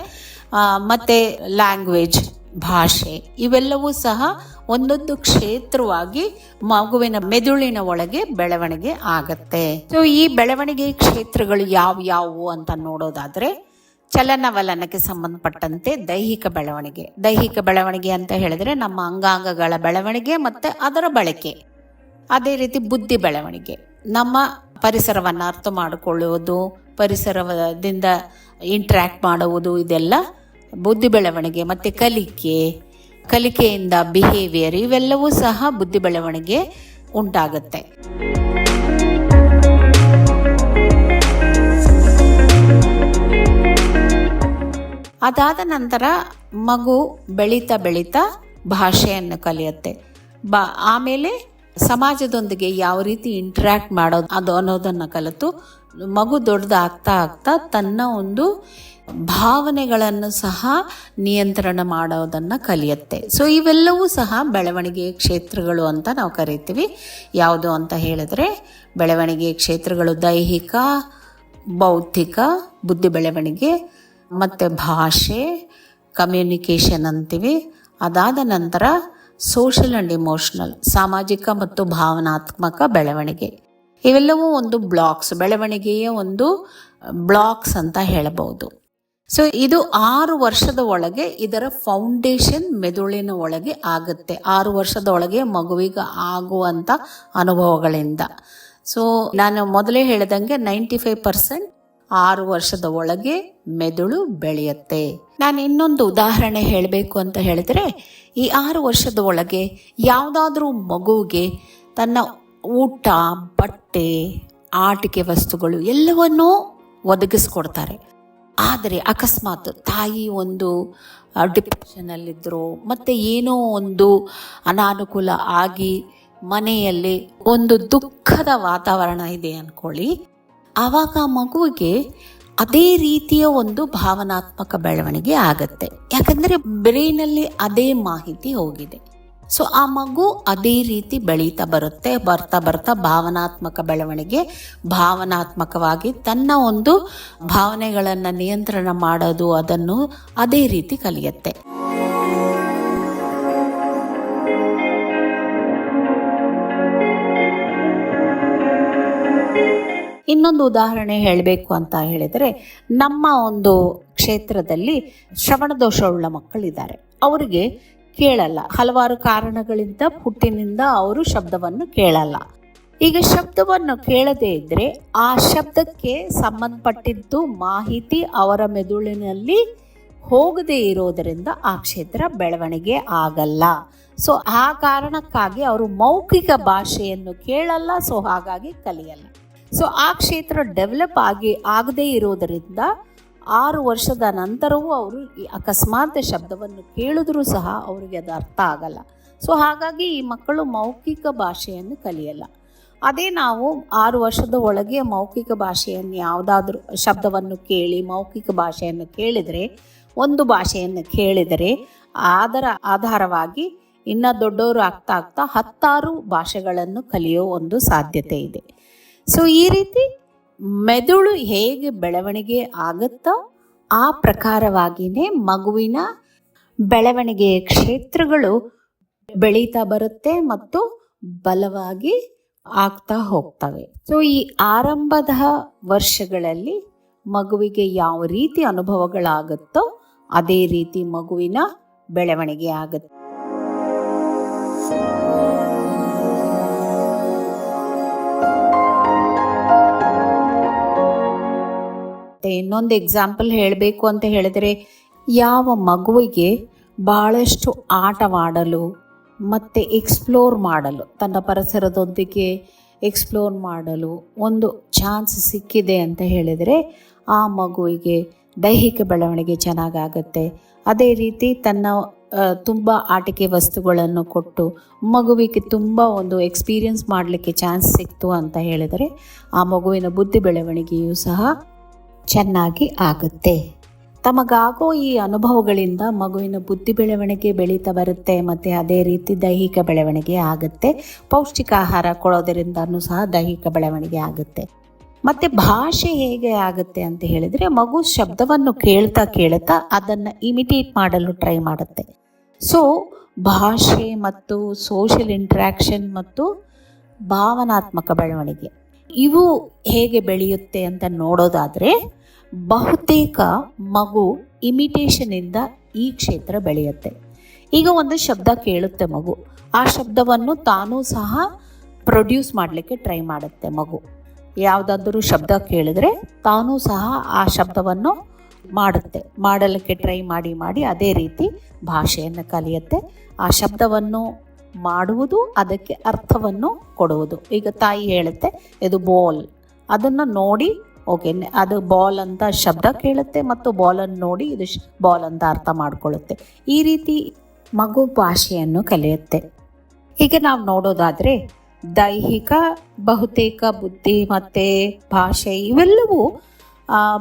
ಮತ್ತು ಲ್ಯಾಂಗ್ವೇಜ್, ಭಾಷೆ ಇವೆಲ್ಲವೂ ಸಹ ಒಂದೊಂದು ಕ್ಷೇತ್ರವಾಗಿ ಮಗುವಿನ ಮೆದುಳಿನ ಒಳಗೆ ಬೆಳವಣಿಗೆ ಆಗತ್ತೆ. ಸೊ ಈ ಬೆಳವಣಿಗೆ ಕ್ಷೇತ್ರಗಳು ಯಾವ್ಯಾವು ಅಂತ ನೋಡೋದಾದ್ರೆ, ಚಲನವಲನಕ್ಕೆ ಸಂಬಂಧಪಟ್ಟಂತೆ ದೈಹಿಕ ಬೆಳವಣಿಗೆ ಅಂತ ಹೇಳಿದ್ರೆ ನಮ್ಮ ಅಂಗಾಂಗಗಳ ಬೆಳವಣಿಗೆ ಮತ್ತು ಅದರ ಬಳಕೆ. ಅದೇ ರೀತಿ ಬುದ್ಧಿ ಬೆಳವಣಿಗೆ, ನಮ್ಮ ಪರಿಸರವನ್ನು ಅರ್ಥ ಮಾಡಿಕೊಳ್ಳುವುದು, ಪರಿಸರದಿಂದ ಇಂಟ್ರ್ಯಾಕ್ಟ್ ಮಾಡುವುದು, ಇದೆಲ್ಲ ಬುದ್ಧಿ ಬೆಳವಣಿಗೆ. ಮತ್ತು ಕಲಿಕೆಯಿಂದ ಬಿಹೇವಿಯರ್, ಇವೆಲ್ಲವೂ ಸಹ ಬುದ್ಧಿ ಬೆಳವಣಿಗೆ ಉಂಟಾಗುತ್ತೆ. ಅದಾದ ನಂತರ ಮಗು ಬೆಳೀತಾ ಭಾಷೆಯನ್ನು ಕಲಿಯುತ್ತೆ. ಆಮೇಲೆ ಸಮಾಜದೊಂದಿಗೆ ಯಾವ ರೀತಿ ಇಂಟ್ರ್ಯಾಕ್ಟ್ ಮಾಡೋದು ಅನ್ನೋದನ್ನು ಕಲಿತು ಮಗು ದೊಡ್ಡದಾಗ್ತಾ ತನ್ನ ಒಂದು ಭಾವನೆಗಳನ್ನು ಸಹ ನಿಯಂತ್ರಣ ಮಾಡೋದನ್ನು ಕಲಿಯುತ್ತೆ. ಸೊ ಇವೆಲ್ಲವೂ ಸಹ ಬೆಳವಣಿಗೆಯ ಕ್ಷೇತ್ರಗಳು ಅಂತ ನಾವು ಕರಿತೀವಿ. ಯಾವುದು ಅಂತ ಹೇಳಿದ್ರೆ ಬೆಳವಣಿಗೆಯ ಕ್ಷೇತ್ರಗಳು ದೈಹಿಕ, ಬೌದ್ಧಿಕ, ಬುದ್ಧಿ ಬೆಳವಣಿಗೆ, ಮತ್ತು ಭಾಷೆ, ಕಮ್ಯುನಿಕೇಷನ್ ಅಂತೀವಿ. ಅದಾದ ನಂತರ ಸೋಷಲ್ ಆ್ಯಂಡ್ ಇಮೋಷನಲ್, ಸಾಮಾಜಿಕ ಮತ್ತು ಭಾವನಾತ್ಮಕ ಬೆಳವಣಿಗೆ. ಇವೆಲ್ಲವೂ ಒಂದು ಬೆಳವಣಿಗೆಯ ಒಂದು ಬ್ಲಾಕ್ಸ್ ಅಂತ ಹೇಳಬಹುದು. ಸೊ ಇದು 6 ವರ್ಷದ ಒಳಗೆ ಇದರ ಫೌಂಡೇಶನ್ ಮೆದುಳಿನ ಒಳಗೆ ಆಗುತ್ತೆ. 6 ವರ್ಷದ ಒಳಗೆ ಮಗುವಿಗೆ ಆಗುವಂಥ ಅನುಭವಗಳಿಂದ. ಸೊ ನಾನು ಮೊದಲೇ ಹೇಳಿದಂಗೆ 95% 6 ವರ್ಷದ ಒಳಗೆ ಮೆದುಳು ಬೆಳೆಯುತ್ತೆ. ನಾನು ಇನ್ನೊಂದು ಉದಾಹರಣೆ ಹೇಳಬೇಕು ಅಂತ ಹೇಳಿದ್ರೆ, ಈ 6 ವರ್ಷದ ಒಳಗೆ ಯಾವುದಾದ್ರೂ ಮಗುವಿಗೆ ತನ್ನ ಊಟ, ಬಟ್ಟೆ, ಆಟಿಕೆ ವಸ್ತುಗಳು ಎಲ್ಲವನ್ನೂ ಒದಗಿಸ್ಕೊಡ್ತಾರೆ. ಆದರೆ ಅಕಸ್ಮಾತ್ ತಾಯಿ ಒಂದು ಡಿಪ್ರೆಷನಲ್ಲಿದ್ದರು, ಮತ್ತು ಏನೋ ಒಂದು ಅನಾನುಕೂಲ ಆಗಿ ಮನೆಯಲ್ಲಿ ಒಂದು ದುಃಖದ ವಾತಾವರಣ ಇದೆ ಅಂದ್ಕೊಳ್ಳಿ, ಆವಾಗ ಮಗುವಿಗೆ ಅದೇ ರೀತಿಯ ಒಂದು ಭಾವನಾತ್ಮಕ ಬೆಳವಣಿಗೆ ಆಗುತ್ತೆ. ಯಾಕಂದರೆ ಬ್ರೈನಲ್ಲಿ ಅದೇ ಮಾಹಿತಿ ಹೋಗಿದೆ. ಸೊ ಆ ಮಗು ಅದೇ ರೀತಿ ಬರ್ತಾ ಭಾವನಾತ್ಮಕ ಬೆಳವಣಿಗೆ, ಭಾವನಾತ್ಮಕವಾಗಿ ತನ್ನ ಒಂದು ಭಾವನೆಗಳನ್ನು ನಿಯಂತ್ರಣ ಮಾಡೋದು, ಅದನ್ನು ಅದೇ ರೀತಿ ಕಲಿಯುತ್ತೆ. ಇನ್ನೊಂದು ಉದಾಹರಣೆ ಹೇಳಬೇಕು ಅಂತ ಹೇಳಿದರೆ, ನಮ್ಮ ಒಂದು ಕ್ಷೇತ್ರದಲ್ಲಿ ಶ್ರವಣದೋಷವುಳ್ಳ ಮಕ್ಕಳಿದ್ದಾರೆ. ಅವರಿಗೆ ಕೇಳಲ್ಲ, ಹಲವಾರು ಕಾರಣಗಳಿಂದ ಹುಟ್ಟಿನಿಂದ ಅವರು ಶಬ್ದವನ್ನು ಕೇಳಲ್ಲ. ಈಗ ಶಬ್ದವನ್ನು ಕೇಳದೇ ಇದ್ದರೆ ಆ ಶಬ್ದಕ್ಕೆ ಸಂಬಂಧಪಟ್ಟಿದ್ದು ಮಾಹಿತಿ ಅವರ ಮೆದುಳಿನಲ್ಲಿ ಹೋಗದೇ ಇರೋದರಿಂದ ಆ ಕ್ಷೇತ್ರ ಬೆಳವಣಿಗೆ ಆಗಲ್ಲ. ಸೊ ಆ ಕಾರಣಕ್ಕಾಗಿ ಅವರು ಮೌಖಿಕ ಭಾಷೆಯನ್ನು ಕೇಳಲ್ಲ, ಸೊ ಹಾಗಾಗಿ ಕಲಿಯಲ್ಲ. ಸೊ ಆ ಕ್ಷೇತ್ರ ಡೆವಲಪ್ ಆಗದೇ ಇರೋದರಿಂದ 6 ವರ್ಷದ ನಂತರವೂ ಅವರು ಈ ಅಕಸ್ಮಾತ್ ಶಬ್ದವನ್ನು ಕೇಳಿದ್ರೂ ಸಹ ಅವರಿಗೆ ಅದು ಅರ್ಥ ಆಗಲ್ಲ. ಸೊ ಹಾಗಾಗಿ ಈ ಮಕ್ಕಳು ಮೌಖಿಕ ಭಾಷೆಯನ್ನು ಕಲಿಯಲ್ಲ. ಅದೇ ನಾವು 6 ವರ್ಷದ ಒಳಗೆ ಮೌಖಿಕ ಭಾಷೆಯನ್ನು ಯಾವುದಾದ್ರೂ ಶಬ್ದವನ್ನು ಕೇಳಿ ಮೌಖಿಕ ಭಾಷೆಯನ್ನು ಕೇಳಿದರೆ, ಒಂದು ಭಾಷೆಯನ್ನು ಕೇಳಿದರೆ ಅದರ ಆಧಾರವಾಗಿ ಇನ್ನು ದೊಡ್ಡವರು ಆಗ್ತಾ 10 ಭಾಷೆಗಳನ್ನು ಕಲಿಯೋ ಒಂದು ಸಾಧ್ಯತೆ ಇದೆ. ಸೊ ಈ ರೀತಿ ಮೆದುಳು ಹೇಗೆ ಬೆಳವಣಿಗೆ ಆಗುತ್ತೋ ಆ ಪ್ರಕಾರವಾಗಿಯೇ ಮಗುವಿನ ಬೆಳವಣಿಗೆಯ ಕ್ಷೇತ್ರಗಳು ಬೆಳೀತಾ ಬರುತ್ತೆ ಮತ್ತು ಬಲವಾಗಿ ಆಗ್ತಾ ಹೋಗ್ತವೆ. ಸೊ ಈ ಆರಂಭದ ವರ್ಷಗಳಲ್ಲಿ ಮಗುವಿಗೆ ಯಾವ ರೀತಿ ಅನುಭವಗಳಾಗುತ್ತೋ ಅದೇ ರೀತಿ ಮಗುವಿನ ಬೆಳವಣಿಗೆ ಆಗುತ್ತೆ. ಇನ್ನೊಂದು ಎಕ್ಸಾಂಪಲ್ ಹೇಳಬೇಕು ಅಂತ ಹೇಳಿದರೆ, ಯಾವ ಮಗುವಿಗೆ ಭಾಳಷ್ಟು ಆಟವಾಡಲು ಮತ್ತು ಎಕ್ಸ್ಪ್ಲೋರ್ ಮಾಡಲು, ತನ್ನ ಪರಿಸರದೊಂದಿಗೆ ಎಕ್ಸ್ಪ್ಲೋರ್ ಮಾಡಲು ಒಂದು ಚಾನ್ಸ್ ಸಿಕ್ಕಿದೆ ಅಂತ ಹೇಳಿದರೆ ಆ ಮಗುವಿಗೆ ದೈಹಿಕ ಬೆಳವಣಿಗೆ ಚೆನ್ನಾಗಾಗುತ್ತೆ. ಅದೇ ರೀತಿ ತನ್ನ ತುಂಬ ಆಟಿಕೆ ವಸ್ತುಗಳನ್ನು ಕೊಟ್ಟು ಮಗುವಿಗೆ ತುಂಬ ಒಂದು ಎಕ್ಸ್ಪೀರಿಯನ್ಸ್ ಮಾಡಲಿಕ್ಕೆ ಚಾನ್ಸ್ ಸಿಕ್ತು ಅಂತ ಹೇಳಿದರೆ ಆ ಮಗುವಿನ ಬುದ್ಧಿ ಬೆಳವಣಿಗೆಯೂ ಸಹ ಚೆನ್ನಾಗಿ ಆಗುತ್ತೆ. ತಮಗಾಗೋ ಈ ಅನುಭವಗಳಿಂದ ಮಗುವಿನ ಬುದ್ಧಿ ಬೆಳವಣಿಗೆ ಬೆಳೀತಾ ಬರುತ್ತೆ ಮತ್ತು ಅದೇ ರೀತಿ ದೈಹಿಕ ಬೆಳವಣಿಗೆ ಆಗುತ್ತೆ. ಪೌಷ್ಟಿಕ ಆಹಾರ ಕೊಡೋದರಿಂದನೂ ಸಹ ದೈಹಿಕ ಬೆಳವಣಿಗೆ ಆಗುತ್ತೆ. ಮತ್ತು ಭಾಷೆ ಹೇಗೆ ಆಗುತ್ತೆ ಅಂತ ಹೇಳಿದರೆ, ಮಗು ಶಬ್ದವನ್ನು ಕೇಳ್ತಾ ಅದನ್ನು ಇಮಿಟೇಟ್ ಮಾಡಲು ಟ್ರೈ ಮಾಡುತ್ತೆ. ಸೊ ಭಾಷೆ ಮತ್ತು ಸೋಷಿಯಲ್ ಇಂಟ್ರ್ಯಾಕ್ಷನ್ ಮತ್ತು ಭಾವನಾತ್ಮಕ ಬೆಳವಣಿಗೆ ಇವು ಹೇಗೆ ಬೆಳೆಯುತ್ತೆ ಅಂತ ನೋಡೋದಾದರೆ, ಬಹುತೇಕ ಮಗು ಇಮಿಟೇಷನಿಂದ ಈ ಕ್ಷೇತ್ರ ಬೆಳೆಯುತ್ತೆ. ಈಗ ಒಂದು ಶಬ್ದ ಕೇಳುತ್ತೆ ಮಗು, ಆ ಶಬ್ದವನ್ನು ತಾನೂ ಸಹ ಪ್ರೊಡ್ಯೂಸ್ ಮಾಡಲಿಕ್ಕೆ ಟ್ರೈ ಮಾಡುತ್ತೆ ಮಗು. ಯಾವುದಾದ್ರೂ ಶಬ್ದ ಕೇಳಿದ್ರೆ ತಾನೂ ಸಹ ಆ ಶಬ್ದವನ್ನು ಮಾಡಲಿಕ್ಕೆ ಟ್ರೈ ಮಾಡಿ ಅದೇ ರೀತಿ ಭಾಷೆಯನ್ನು ಕಲಿಯುತ್ತೆ. ಆ ಶಬ್ದವನ್ನು ಮಾಡುವುದು, ಅದಕ್ಕೆ ಅರ್ಥವನ್ನು ಕೊಡುವುದು. ಈಗ ತಾಯಿ ಹೇಳುತ್ತೆ ಇದು ಬಾಲ್, ಅದನ್ನು ನೋಡಿ ಓಕೆ ಅದು ಬಾಲ್ ಅಂತ ಶಬ್ದ ಕೇಳುತ್ತೆ ಮತ್ತು ಬಾಲನ್ನು ನೋಡಿ ಇದು ಬಾಲ್ ಅಂತ ಅರ್ಥ ಮಾಡ್ಕೊಳ್ಳುತ್ತೆ. ಈ ರೀತಿ ಮಗು ಭಾಷೆಯನ್ನು ಕಲಿಯುತ್ತೆ. ಈಗ ನಾವು ನೋಡೋದಾದರೆ ದೈಹಿಕ ಬಹುತೇಕ ಬುದ್ಧಿ ಮತ್ತು ಭಾಷೆ ಇವೆಲ್ಲವೂ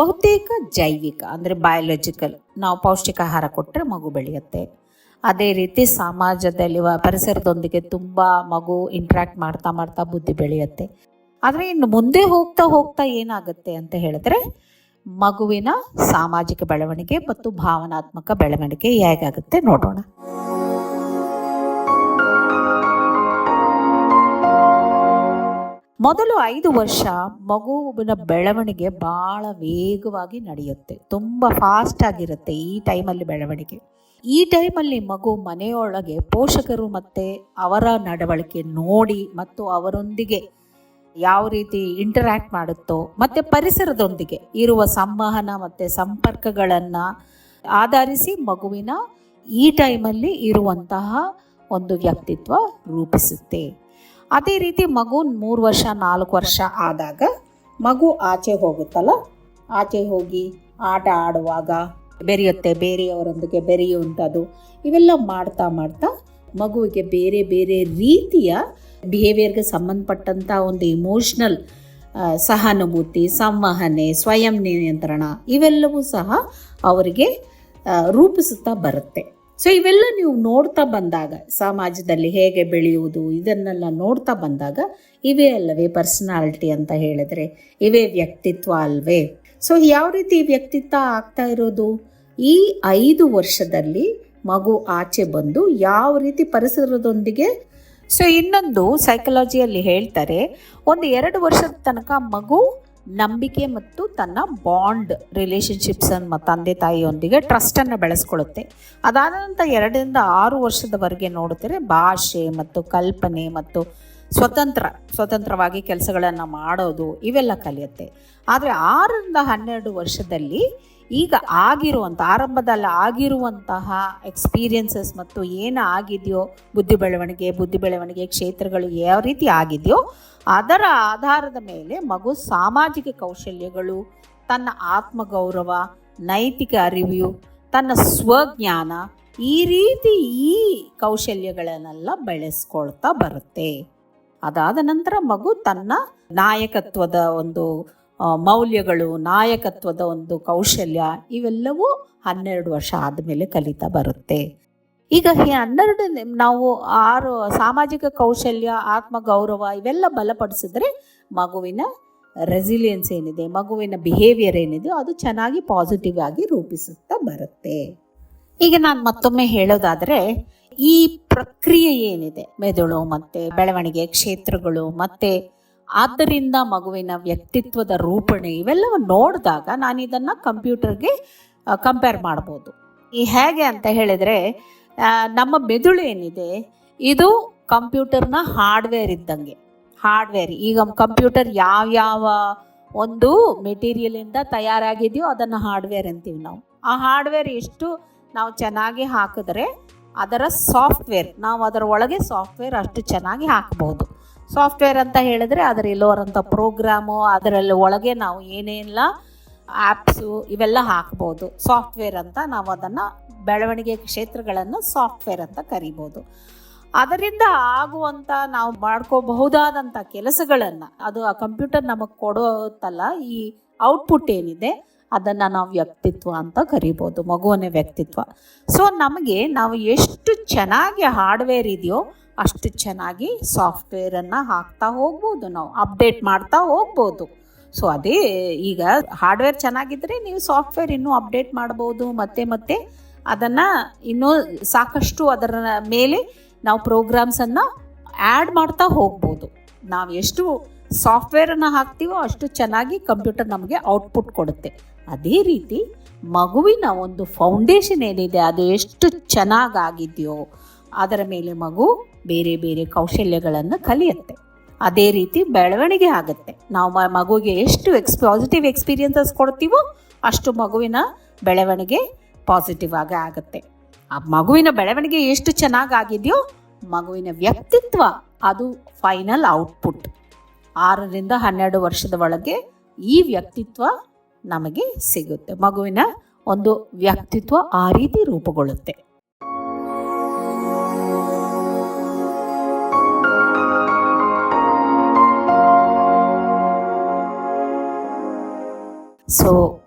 ಬಹುತೇಕ ಜೈವಿಕ, ಅಂದರೆ ಬಯಾಲಜಿಕಲ್. ನಾವು ಪೌಷ್ಟಿಕ ಆಹಾರ ಕೊಟ್ಟರೆ ಮಗು ಬೆಳೆಯುತ್ತೆ. ಅದೇ ರೀತಿ ಸಮಾಜದಲ್ಲಿ ಪರಿಸರದೊಂದಿಗೆ ತುಂಬ ಮಗು ಇಂಟ್ರ್ಯಾಕ್ಟ್ ಮಾಡ್ತಾ ಬುದ್ಧಿ ಬೆಳೆಯುತ್ತೆ. ಆದರೆ ಇನ್ನು ಮುಂದೆ ಹೋಗ್ತಾ ಏನಾಗುತ್ತೆ ಅಂತ ಹೇಳಿದ್ರೆ ಮಗುವಿನ ಸಾಮಾಜಿಕ ಬೆಳವಣಿಗೆ ಮತ್ತು ಭಾವನಾತ್ಮಕ ಬೆಳವಣಿಗೆ ಹೇಗಾಗುತ್ತೆ ನೋಡೋಣ. ಮೊದಲು 5 ವರ್ಷ ಮಗುವಿನ ಬೆಳವಣಿಗೆ ಭಾಳ ವೇಗವಾಗಿ ನಡೆಯುತ್ತೆ, ತುಂಬ ಫಾಸ್ಟ್ ಆಗಿರುತ್ತೆ ಈ ಟೈಮಲ್ಲಿ ಬೆಳವಣಿಗೆ. ಈ ಟೈಮಲ್ಲಿ ಮಗು ಮನೆಯೊಳಗೆ ಪೋಷಕರು ಮತ್ತು ಅವರ ನಡವಳಿಕೆ ನೋಡಿ ಮತ್ತು ಅವರೊಂದಿಗೆ ಯಾವ ರೀತಿ ಇಂಟರ್ಯಾಕ್ಟ್ ಮಾಡುತ್ತೋ ಮತ್ತು ಪರಿಸರದೊಂದಿಗೆ ಇರುವ ಸಂವಹನ ಮತ್ತು ಸಂಪರ್ಕಗಳನ್ನು ಆಧರಿಸಿ ಮಗುವಿನ ಈ ಟೈಮಲ್ಲಿ ಇರುವಂತಹ ಒಂದು ವ್ಯಕ್ತಿತ್ವ ರೂಪಿಸುತ್ತೆ. ಅದೇ ರೀತಿ ಮಗು 3 ವರ್ಷ 4 ವರ್ಷ ಆದಾಗ ಮಗು ಆಚೆ ಹೋಗುತ್ತಲ್ಲ, ಆಚೆ ಹೋಗಿ ಆಟ ಆಡುವಾಗ ಬೆರೆಯುತ್ತೆ, ಬೇರೆಯವರೊಂದಿಗೆ ಬೆರೆಯುವಂಥದ್ದು ಇವೆಲ್ಲ ಮಾಡ್ತಾ ಮಗುವಿಗೆ ಬೇರೆ ಬೇರೆ ರೀತಿಯ ಬಿಹೇವಿಯರ್ಗೆ ಸಂಬಂಧಪಟ್ಟಂಥ ಒಂದು ಇಮೋಷ್ನಲ್ ಸಹಾನುಭೂತಿ, ಸಂವಹನೆ, ಸ್ವಯಂ ನಿಯಂತ್ರಣ ಇವೆಲ್ಲವೂ ಸಹ ಅವರಿಗೆ ರೂಪಿಸುತ್ತಾ ಬರುತ್ತೆ. ಸೊ ಇವೆಲ್ಲ ನೀವು ನೋಡ್ತಾ ಬಂದಾಗ ಸಮಾಜದಲ್ಲಿ ಹೇಗೆ ಬೆಳೆಯುವುದು ಇದನ್ನೆಲ್ಲ ನೋಡ್ತಾ ಬಂದಾಗ ಇವೇ ಅಲ್ಲವೇ ಪರ್ಸನಾಲಿಟಿ ಅಂತ ಹೇಳಿದ್ರೆ, ಇವೇ ವ್ಯಕ್ತಿತ್ವ ಅಲ್ವೇ? ಸೊ ಯಾವ ರೀತಿ ವ್ಯಕ್ತಿತ್ವ ಆಗ್ತಾ ಇರೋದು ಈ 5 ವರ್ಷದಲ್ಲಿ ಮಗು ಆಚೆ ಬಂದು ಯಾವ ರೀತಿ ಪರಿಸರದೊಂದಿಗೆ. ಸೊ ಇನ್ನೊಂದು ಸೈಕಾಲಜಿಯಲ್ಲಿ ಹೇಳ್ತಾರೆ, ಒಂದು 2 ವರ್ಷದ ತನಕ ಮಗು ನಂಬಿಕೆ ಮತ್ತು ತನ್ನ ಬಾಂಡ್ ರಿಲೇಷನ್ಶಿಪ್ಸ್ ತಂದೆ ತಾಯಿಯೊಂದಿಗೆ ಟ್ರಸ್ಟನ್ನು ಬೆಳೆಸ್ಕೊಳ್ಳುತ್ತೆ. ಅದಾದ ನಂತರ 2 ರಿಂದ 6 ವರ್ಷದವರೆಗೆ ನೋಡುತ್ತಾರೆ ಭಾಷೆ ಮತ್ತು ಕಲ್ಪನೆ ಮತ್ತು ಸ್ವತಂತ್ರವಾಗಿ ಕೆಲಸಗಳನ್ನು ಮಾಡೋದು ಇವೆಲ್ಲ ಕಲಿಯುತ್ತೆ. ಆದರೆ 6 ರಿಂದ 12 ವರ್ಷದಲ್ಲಿ ಈಗ ಆರಂಭದಲ್ಲಿ ಆಗಿರುವಂತಹ ಎಕ್ಸ್ಪೀರಿಯನ್ಸಸ್ ಮತ್ತು ಏನು ಆಗಿದೆಯೋ ಬುದ್ಧಿ ಬೆಳವಣಿಗೆ ಕ್ಷೇತ್ರಗಳು ಯಾವ ರೀತಿ ಆಗಿದೆಯೋ ಅದರ ಆಧಾರದ ಮೇಲೆ ಮಗು ಸಾಮಾಜಿಕ ಕೌಶಲ್ಯಗಳು, ತನ್ನ ಆತ್ಮಗೌರವ, ನೈತಿಕ ಅರಿವು, ತನ್ನ ಸ್ವಜ್ಞಾನ ಈ ರೀತಿ ಈ ಕೌಶಲ್ಯಗಳನ್ನೆಲ್ಲ ಬೆಳೆಸ್ಕೊಳ್ತಾ ಬರುತ್ತೆ. ಅದಾದ ನಂತರ ಮಗು ತನ್ನ ನಾಯಕತ್ವದ ಒಂದು ಮೌಲ್ಯಗಳು, ನಾಯಕತ್ವದ ಒಂದು ಕೌಶಲ್ಯ ಇವೆಲ್ಲವೂ 12 ವರ್ಷ ಆದಮೇಲೆ ಕಲಿತಾ ಬರುತ್ತೆ. ಈಗ 12 ನಾವು 6 ಸಾಮಾಜಿಕ ಕೌಶಲ್ಯ, ಆತ್ಮಗೌರವ ಇವೆಲ್ಲ ಬಲಪಡಿಸಿದ್ರೆ ಮಗುವಿನ ರೆಸಿಲಿಯನ್ಸ್ ಏನಿದೆ, ಮಗುವಿನ ಬಿಹೇವಿಯರ್ ಏನಿದೆ ಅದು ಚೆನ್ನಾಗಿ ಪಾಸಿಟಿವ್ ಆಗಿ ರೂಪಿಸುತ್ತಾ ಬರುತ್ತೆ. ಈಗ ನಾನು ಮತ್ತೊಮ್ಮೆ ಹೇಳೋದಾದರೆ ಈ ಪ್ರಕ್ರಿಯೆ ಏನಿದೆ ಮೆದುಳು ಮತ್ತು ಬೆಳವಣಿಗೆ ಕ್ಷೇತ್ರಗಳು ಮತ್ತು ಆದ್ದರಿಂದ ಮಗುವಿನ ವ್ಯಕ್ತಿತ್ವದ ರೂಪಣೆ ಇವೆಲ್ಲವನ್ನು ನೋಡಿದಾಗ ನಾನು ಇದನ್ನು ಕಂಪ್ಯೂಟರ್ಗೆ ಕಂಪೇರ್ ಮಾಡ್ಬೋದು. ಈ ಹೇಗೆ ಅಂತ ಹೇಳಿದರೆ ನಮ್ಮ ಮೆದುಳು ಏನಿದೆ ಇದು ಕಂಪ್ಯೂಟರ್ನ ಹಾರ್ಡ್ವೇರ್ ಇದ್ದಂಗೆ. ಈಗ ಕಂಪ್ಯೂಟರ್ ಯಾವ ಒಂದು ಮೆಟೀರಿಯಲಿಂದ ತಯಾರಾಗಿದೆಯೋ ಅದನ್ನು ಹಾರ್ಡ್ವೇರ್ ಅಂತೀವಿ ನಾವು. ಆ ಹಾರ್ಡ್ವೇರ್ ಎಷ್ಟು ನಾವು ಚೆನ್ನಾಗಿ ಹಾಕಿದ್ರೆ ಅದರ ಸಾಫ್ಟ್ವೇರ್, ನಾವು ಅದರ ಒಳಗೆ ಸಾಫ್ಟ್ವೇರ್ ಅಷ್ಟು ಚೆನ್ನಾಗಿ ಹಾಕ್ಬೋದು. ಸಾಫ್ಟ್ವೇರ್ ಅಂತ ಹೇಳಿದ್ರೆ ಅದರಲ್ಲಿರೋಂಥ ಪ್ರೋಗ್ರಾಮು, ಅದರಲ್ಲಿ ಒಳಗೆ ನಾವು ಏನೆಲ್ಲ ಆ್ಯಪ್ಸು ಇವೆಲ್ಲ ಹಾಕ್ಬೋದು. ಸಾಫ್ಟ್ವೇರ್ ಅಂತ ನಾವು ಅದನ್ನು ಬೆಳವಣಿಗೆ ಕ್ಷೇತ್ರಗಳನ್ನು ಸಾಫ್ಟ್ವೇರ್ ಅಂತ ಕರಿಬೋದು. ಅದರಿಂದ ಆಗುವಂಥ ನಾವು ಮಾಡ್ಕೋಬಹುದಾದಂಥ ಕೆಲಸಗಳನ್ನು ಅದು ಆ ಕಂಪ್ಯೂಟರ್ ನಮಗೆ ಕೊಡೋತ್ತಲ್ಲ, ಈ ಔಟ್ಪುಟ್ ಏನಿದೆ ಅದನ್ನು ನಾವು ವ್ಯಕ್ತಿತ್ವ ಅಂತ ಕರಿಬೋದು, ಮಗುವನೇ ವ್ಯಕ್ತಿತ್ವ. ಸೊ ನಾವು ಎಷ್ಟು ಚೆನ್ನಾಗಿ ಹಾರ್ಡ್ವೇರ್ ಇದೆಯೋ ಅಷ್ಟು ಚೆನ್ನಾಗಿ ಸಾಫ್ಟ್ವೇರನ್ನು ಹಾಕ್ತಾ ಹೋಗ್ಬೋದು, ನಾವು ಅಪ್ಡೇಟ್ ಮಾಡ್ತಾ ಹೋಗ್ಬೋದು. ಸೊ ಅದೇ ಈಗ ಹಾರ್ಡ್ವೇರ್ ಚೆನ್ನಾಗಿದ್ದರೆ ನೀವು ಸಾಫ್ಟ್ವೇರ್ ಇನ್ನೂ ಅಪ್ಡೇಟ್ ಮಾಡ್ಬೋದು, ಮತ್ತೆ ಅದನ್ನು ಇನ್ನೂ ಸಾಕಷ್ಟು ಅದರ ಮೇಲೆ ನಾವು ಪ್ರೋಗ್ರಾಮ್ಸನ್ನು ಆ್ಯಡ್ ಮಾಡ್ತಾ ಹೋಗ್ಬೋದು. ನಾವು ಎಷ್ಟು ಸಾಫ್ಟ್ವೇರನ್ನು ಹಾಕ್ತೀವೋ ಅಷ್ಟು ಚೆನ್ನಾಗಿ ಕಂಪ್ಯೂಟರ್ ನಮಗೆ ಔಟ್ಪುಟ್ ಕೊಡುತ್ತೆ. ಅದೇ ರೀತಿ ಮಗುವಿನ ಒಂದು ಫೌಂಡೇಶನ್ ಏನಿದೆ ಅದು ಎಷ್ಟು ಚೆನ್ನಾಗಾಗಿದೆಯೋ ಅದರ ಮೇಲೆ ಮಗು ಬೇರೆ ಬೇರೆ ಕೌಶಲ್ಯಗಳನ್ನು ಕಲಿಯುತ್ತೆ. ಅದೇ ರೀತಿ ಬೆಳವಣಿಗೆ ಆಗುತ್ತೆ. ನಾವು ಮಗುವಿಗೆ ಎಷ್ಟು ಪಾಸಿಟಿವ್ ಎಕ್ಸ್ಪೀರಿಯನ್ಸಸ್ ಕೊಡ್ತೀವೋ ಅಷ್ಟು ಮಗುವಿನ ಬೆಳವಣಿಗೆ ಪಾಸಿಟಿವ್ ಆಗಿ ಆಗುತ್ತೆ. ಆ ಮಗುವಿನ ಬೆಳವಣಿಗೆ ಎಷ್ಟು ಚೆನ್ನಾಗಾಗಿದೆಯೋ ಮಗುವಿನ ವ್ಯಕ್ತಿತ್ವ ಅದು ಫೈನಲ್ ಔಟ್ಪುಟ್. 6ರಿಂದ 12 ವರ್ಷದ ಒಳಗೆ ಈ ವ್ಯಕ್ತಿತ್ವ ನಮಗೆ ಸಿಗುತ್ತೆ. ಮಗುವಿನ ಒಂದು ವ್ಯಕ್ತಿತ್ವ ಆ ರೀತಿ ರೂಪುಗೊಳ್ಳುತ್ತೆ. ಸೊ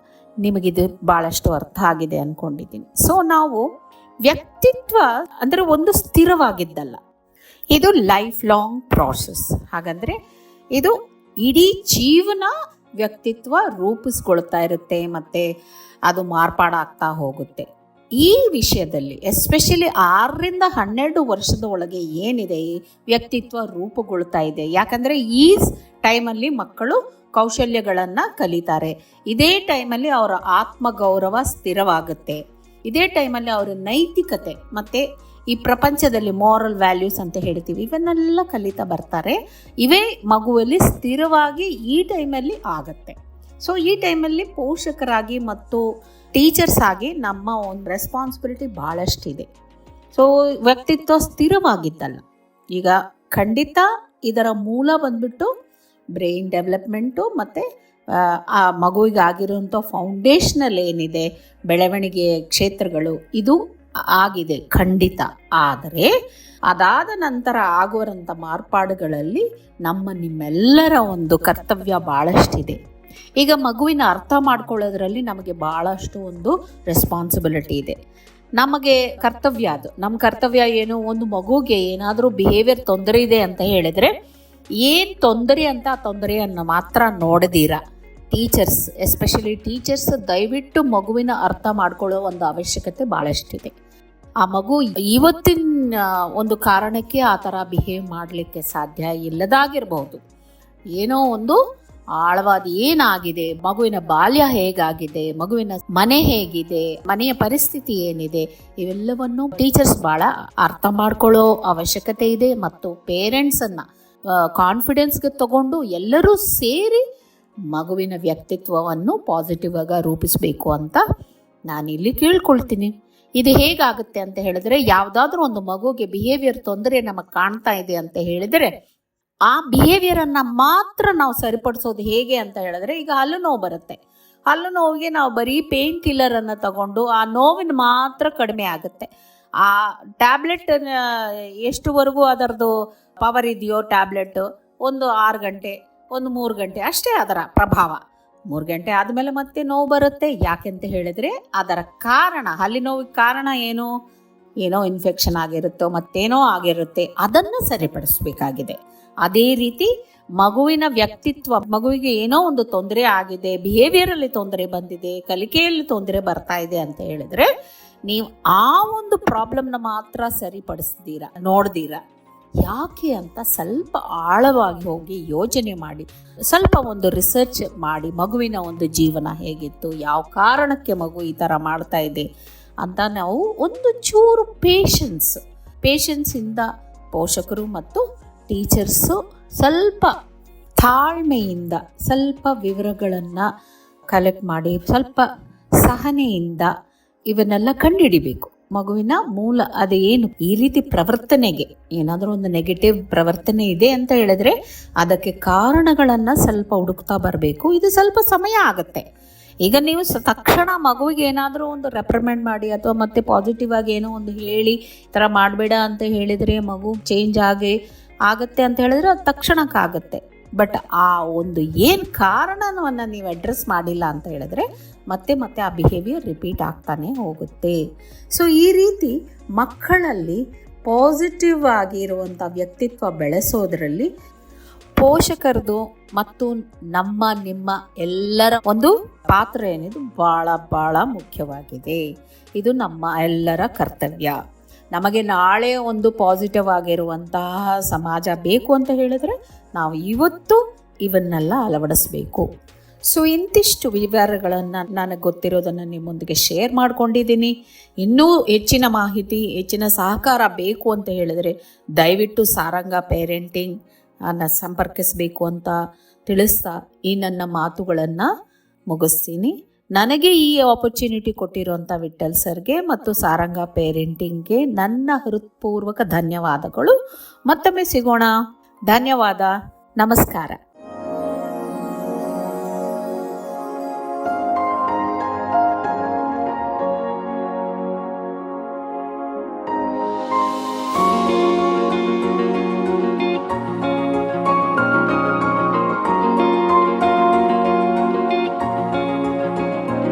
ನಿಮಗಿದು ಭಾಳಷ್ಟು ಅರ್ಥ ಆಗಿದೆ ಅಂದ್ಕೊಂಡಿದ್ದೀನಿ. ಸೊ ನಾವು ವ್ಯಕ್ತಿತ್ವ ಅಂದರೆ ಒಂದು ಸ್ಥಿರವಾಗಿದ್ದಲ್ಲ, ಇದು ಲೈಫ್ ಲಾಂಗ್ ಪ್ರಾಸೆಸ್. ಹಾಗಂದರೆ ಇದು ಇಡೀ ಜೀವನ ವ್ಯಕ್ತಿತ್ವ ರೂಪಿಸ್ಕೊಳ್ತಾ ಇರುತ್ತೆ ಮತ್ತು ಅದು ಮಾರ್ಪಾಡಾಗ್ತಾ ಹೋಗುತ್ತೆ. ಈ ವಿಷಯದಲ್ಲಿ ಎಸ್ಪೆಷಲಿ 6ರಿಂದ 12 ವರ್ಷದ ಒಳಗೆ ಏನಿದೆ ಈ ವ್ಯಕ್ತಿತ್ವ ರೂಪುಗೊಳ್ತಾ ಇದೆ. ಯಾಕಂದರೆ ಈ ಟೈಮಲ್ಲಿ ಮಕ್ಕಳು ಕೌಶಲ್ಯಗಳನ್ನು ಕಲಿತಾರೆ. ಇದೇ ಟೈಮಲ್ಲಿ ಅವರ ಆತ್ಮಗೌರವ ಸ್ಥಿರವಾಗುತ್ತೆ. ಇದೇ ಟೈಮಲ್ಲಿ ಅವರ ನೈತಿಕತೆ ಮತ್ತು ಈ ಪ್ರಪಂಚದಲ್ಲಿ ಮಾರಲ್ ವ್ಯಾಲ್ಯೂಸ್ ಅಂತ ಹೇಳ್ತೀವಿ, ಇವನ್ನೆಲ್ಲ ಕಲಿತಾ ಬರ್ತಾರೆ. ಇವೇ ಮಗುವಲ್ಲಿ ಸ್ಥಿರವಾಗಿ ಈ ಟೈಮಲ್ಲಿ ಆಗುತ್ತೆ. ಸೊ ಈ ಟೈಮಲ್ಲಿ ಪೋಷಕರಾಗಿ ಮತ್ತು ಟೀಚರ್ಸ್ ಆಗಿ ನಮ್ಮ ಒಂದು ರೆಸ್ಪಾನ್ಸಿಬಿಲಿಟಿ ಭಾಳಷ್ಟಿದೆ. ಸೊ ವ್ಯಕ್ತಿತ್ವ ಸ್ಥಿರವಾಗಿದ್ದಲ್ಲ. ಈಗ ಖಂಡಿತ ಇದರ ಮೂಲ ಬಂದ್ಬಿಟ್ಟು ಬ್ರೈನ್ ಡೆವಲಪ್ಮೆಂಟು ಮತ್ತು ಆ ಮಗುವಿಗೆ ಆಗಿರುವಂಥ ಫೌಂಡೇಶನಲ್ ಏನಿದೆ ಬೆಳವಣಿಗೆ ಕ್ಷೇತ್ರಗಳು ಇದು ಆಗಿದೆ ಖಂಡಿತ. ಆದರೆ ಅದಾದ ನಂತರ ಆಗುವಂಥ ಮಾರ್ಪಾಡುಗಳಲ್ಲಿ ನಿಮ್ಮೆಲ್ಲರ ಒಂದು ಕರ್ತವ್ಯ ಭಾಳಷ್ಟಿದೆ. ಈಗ ಮಗುವಿನ ಅರ್ಥ ಮಾಡ್ಕೊಳ್ಳೋದ್ರಲ್ಲಿ ನಮಗೆ ಭಾಳಷ್ಟು ಒಂದು ರೆಸ್ಪಾನ್ಸಿಬಿಲಿಟಿ ಇದೆ. ನಮಗೆ ಕರ್ತವ್ಯ ಅದು. ನಮ್ಮ ಕರ್ತವ್ಯ ಏನು, ಒಂದು ಮಗುಗೆ ಏನಾದರೂ ಬಿಹೇವಿಯರ್ ತೊಂದರೆ ಇದೆ ಅಂತ ಹೇಳಿದರೆ ಏನು ತೊಂದರೆ ಅಂತ ಆ ತೊಂದರೆಯನ್ನು ಮಾತ್ರ ನೋಡದಿರ ಟೀಚರ್ಸ್, ಎಸ್ಪೆಷಲಿ ಟೀಚರ್ಸ್ ದಯವಿಟ್ಟು ಮಗುವಿನ ಅರ್ಥ ಮಾಡ್ಕೊಳ್ಳೋ ಒಂದು ಅವಶ್ಯಕತೆ ಭಾಳಷ್ಟಿದೆ. ಆ ಮಗು ಇವತ್ತಿನ ಒಂದು ಕಾರಣಕ್ಕೆ ಆ ಥರ ಬಿಹೇವ್ ಮಾಡಲಿಕ್ಕೆ ಸಾಧ್ಯ ಇಲ್ಲದಾಗಿರ್ಬೋದು. ಏನೋ ಒಂದು ಆಳವಾದ ಏನಾಗಿದೆ, ಮಗುವಿನ ಬಾಲ್ಯ ಹೇಗಾಗಿದೆ, ಮಗುವಿನ ಮನೆ ಹೇಗಿದೆ, ಮನೆಯ ಪರಿಸ್ಥಿತಿ ಏನಿದೆ, ಇವೆಲ್ಲವನ್ನು ಟೀಚರ್ಸ್ ಭಾಳ ಅರ್ಥ ಮಾಡ್ಕೊಳ್ಳೋ ಅವಶ್ಯಕತೆ ಇದೆ. ಮತ್ತು ಪೇರೆಂಟ್ಸನ್ನು ಕಾನ್ಫಿಡೆನ್ಸ್ಗೆ ತಗೊಂಡು ಎಲ್ಲರೂ ಸೇರಿ ಮಗುವಿನ ವ್ಯಕ್ತಿತ್ವವನ್ನು ಪಾಸಿಟಿವ್ ಆಗಿ ರೂಪಿಸಬೇಕು ಅಂತ ನಾನಿಲ್ಲಿ ಕೇಳ್ಕೊಳ್ತೀನಿ. ಇದು ಹೇಗಾಗುತ್ತೆ ಅಂತ ಹೇಳಿದ್ರೆ, ಯಾವುದಾದ್ರೂ ಒಂದು ಮಗುಗೆ ಬಿಹೇವಿಯರ್ ತೊಂದರೆ ನಮಗೆ ಕಾಣ್ತಾ ಇದೆ ಅಂತ ಹೇಳಿದರೆ ಆ ಬಿಹೇವಿಯರನ್ನು ಮಾತ್ರ ನಾವು ಸರಿಪಡಿಸೋದು ಹೇಗೆ ಅಂತ ಹೇಳಿದ್ರೆ, ಈಗ ಹಲ್ಲು ನೋವು ಬರುತ್ತೆ, ಹಲ್ಲು ನೋವಿಗೆ ನಾವು ಬರೀ ಪೇನ್ ಕಿಲ್ಲರನ್ನು ತಗೊಂಡು ಆ ನೋವಿನ ಮಾತ್ರ ಕಡಿಮೆ ಆಗುತ್ತೆ. ಆ ಟ್ಯಾಬ್ಲೆಟ್ ಎಷ್ಟುವರೆಗೂ ಅದರದ್ದು ಪವರ್ ಇದೆಯೋ ಟ್ಯಾಬ್ಲೆಟ್, ಒಂದು 6 ಗಂಟೆ, ಒಂದು 3 ಗಂಟೆ ಅಷ್ಟೇ ಅದರ ಪ್ರಭಾವ. 3 ಗಂಟೆ ಆದಮೇಲೆ ಮತ್ತೆ ನೋವು ಬರುತ್ತೆ. ಯಾಕೆಂತ ಹೇಳಿದರೆ ಅದರ ಕಾರಣ, ಹಲ್ಲಿನ ನೋವಿಗೆ ಕಾರಣ ಏನೋ ಇನ್ಫೆಕ್ಷನ್ ಆಗಿರುತ್ತೋ ಮತ್ತೇನೋ ಆಗಿರುತ್ತೆ, ಅದನ್ನು ಸರಿಪಡಿಸಬೇಕಾಗಿದೆ. ಅದೇ ರೀತಿ ಮಗುವಿನ ವ್ಯಕ್ತಿತ್ವ, ಮಗುವಿಗೆ ಏನೋ ಒಂದು ತೊಂದರೆ ಆಗಿದೆ, ಬಿಹೇವಿಯರಲ್ಲಿ ತೊಂದರೆ ಬಂದಿದೆ, ಕಲಿಕೆಯಲ್ಲಿ ತೊಂದರೆ ಬರ್ತಾ ಇದೆ ಅಂತ ಹೇಳಿದ್ರೆ ನೀವು ಆ ಒಂದು ಪ್ರಾಬ್ಲಮ್ನ ಮಾತ್ರ ಸರಿಪಡಿಸ್ತೀರಾ, ನೋಡ್ದೀರಾ ಯಾಕೆ ಅಂತ ಸ್ವಲ್ಪ ಆಳವಾಗಿ ಹೋಗಿ ಯೋಚನೆ ಮಾಡಿ, ಸ್ವಲ್ಪ ಒಂದು ರಿಸರ್ಚ್ ಮಾಡಿ, ಮಗುವಿನ ಒಂದು ಜೀವನ ಹೇಗಿತ್ತು, ಯಾವ ಕಾರಣಕ್ಕೆ ಮಗು ಈ ಥರ ಮಾಡ್ತಾ ಇದೆ ಅಂತ ನಾವು ಒಂದು ಚೂರು ಪೇಷನ್ಸಿಂದ ಪೋಷಕರು ಮತ್ತು ಟೀಚರ್ಸು ಸ್ವಲ್ಪ ತಾಳ್ಮೆಯಿಂದ ಸ್ವಲ್ಪ ವಿವರಗಳನ್ನು ಕಲೆಕ್ಟ್ ಮಾಡಿ, ಸ್ವಲ್ಪ ಸಹನೆಯಿಂದ ಇವನ್ನೆಲ್ಲ ಕಂಡುಹಿಡಿಬೇಕು. ಮಗುವಿನ ಮೂಲ ಅದೇನು, ಈ ರೀತಿ ಪ್ರವರ್ತನೆಗೆ ಏನಾದರೂ ಒಂದು ನೆಗೆಟಿವ್ ಪ್ರವರ್ತನೆ ಇದೆ ಅಂತ ಹೇಳಿದ್ರೆ ಅದಕ್ಕೆ ಕಾರಣಗಳನ್ನು ಸ್ವಲ್ಪ ಹುಡುಕ್ತಾ ಬರಬೇಕು. ಇದು ಸ್ವಲ್ಪ ಸಮಯ ಆಗುತ್ತೆ. ಈಗ ನೀವು ತಕ್ಷಣ ಮಗುವಿಗೆ ಏನಾದರೂ ಒಂದು ರೆಪ್ರಿಮೆಂಡ್ ಮಾಡಿ ಅಥವಾ ಮತ್ತೆ ಪಾಸಿಟಿವ್ ಆಗಿ ಏನೋ ಒಂದು ಹೇಳಿ ಈ ಥರ ಮಾಡಬೇಡ ಅಂತ ಹೇಳಿದರೆ ಮಗು ಚೇಂಜ್ ಆಗುತ್ತೆ ಅಂತ ಹೇಳಿದ್ರೆ ಅದು ತಕ್ಷಣಕ್ಕಾಗುತ್ತೆ. ಬಟ್ ಆ ಒಂದು ಏನು ಕಾರಣವನ್ನು ನೀವು ಅಡ್ರೆಸ್ ಮಾಡಿಲ್ಲ ಅಂತ ಹೇಳಿದ್ರೆ ಮತ್ತೆ ಆ ಬಿಹೇವಿಯರ್ ರಿಪೀಟ್ ಆಗ್ತಾನೆ ಹೋಗುತ್ತೆ. ಸೊ ಈ ರೀತಿ ಮಕ್ಕಳಲ್ಲಿ ಪಾಸಿಟಿವ್ ಆಗಿರುವಂಥ ವ್ಯಕ್ತಿತ್ವ ಬೆಳೆಸೋದ್ರಲ್ಲಿ ಪೋಷಕರದು ಮತ್ತು ನಿಮ್ಮ ಎಲ್ಲರ ಒಂದು ಪಾತ್ರ ಏನಿದು ಭಾಳ ಮುಖ್ಯವಾಗಿದೆ. ಇದು ನಮ್ಮ ಎಲ್ಲರ ಕರ್ತವ್ಯ. ನಮಗೆ ನಾಳೆ ಒಂದು ಪಾಸಿಟಿವ್ ಆಗಿರುವಂತಹ ಸಮಾಜ ಬೇಕು ಅಂತ ಹೇಳಿದ್ರೆ ನಾವು ಇವತ್ತು ಇವನ್ನೆಲ್ಲ ಅಳವಡಿಸ್ಬೇಕು. ಸೊ ಇಂತಿಷ್ಟು ವಿವರಗಳನ್ನು ನನಗೆ ಗೊತ್ತಿರೋದನ್ನು ನಿಮ್ಮೊಂದಿಗೆ ಶೇರ್ ಮಾಡ್ಕೊಂಡಿದ್ದೀನಿ. ಇನ್ನೂ ಹೆಚ್ಚಿನ ಮಾಹಿತಿ, ಹೆಚ್ಚಿನ ಸಹಕಾರ ಬೇಕು ಅಂತ ಹೇಳಿದ್ರೆ ದಯವಿಟ್ಟು ಸಾರಂಗ ಪೇರೆಂಟಿಂಗ್ ಅನ್ನು ಸಂಪರ್ಕಿಸಬೇಕು ಅಂತ ತಿಳಿಸ್ತಾ ಈ ನನ್ನ ಮಾತುಗಳನ್ನು ಮುಗಿಸ್ತೀನಿ. ನನಗೆ ಈ ಆಪರ್ಚುನಿಟಿ ಕೊಟ್ಟಿರುವಂಥ ವಿಠ್ಠಲ್ ಸರ್ಗೆ ಮತ್ತು ಸಾರಂಗ ಪೇರೆಂಟಿಂಗ್ಗೆ ನನ್ನ ಹೃತ್ಪೂರ್ವಕ ಧನ್ಯವಾದಗಳು. ಮತ್ತೊಮ್ಮೆ ಸಿಗೋಣ. ಧನ್ಯವಾದ. ನಮಸ್ಕಾರ.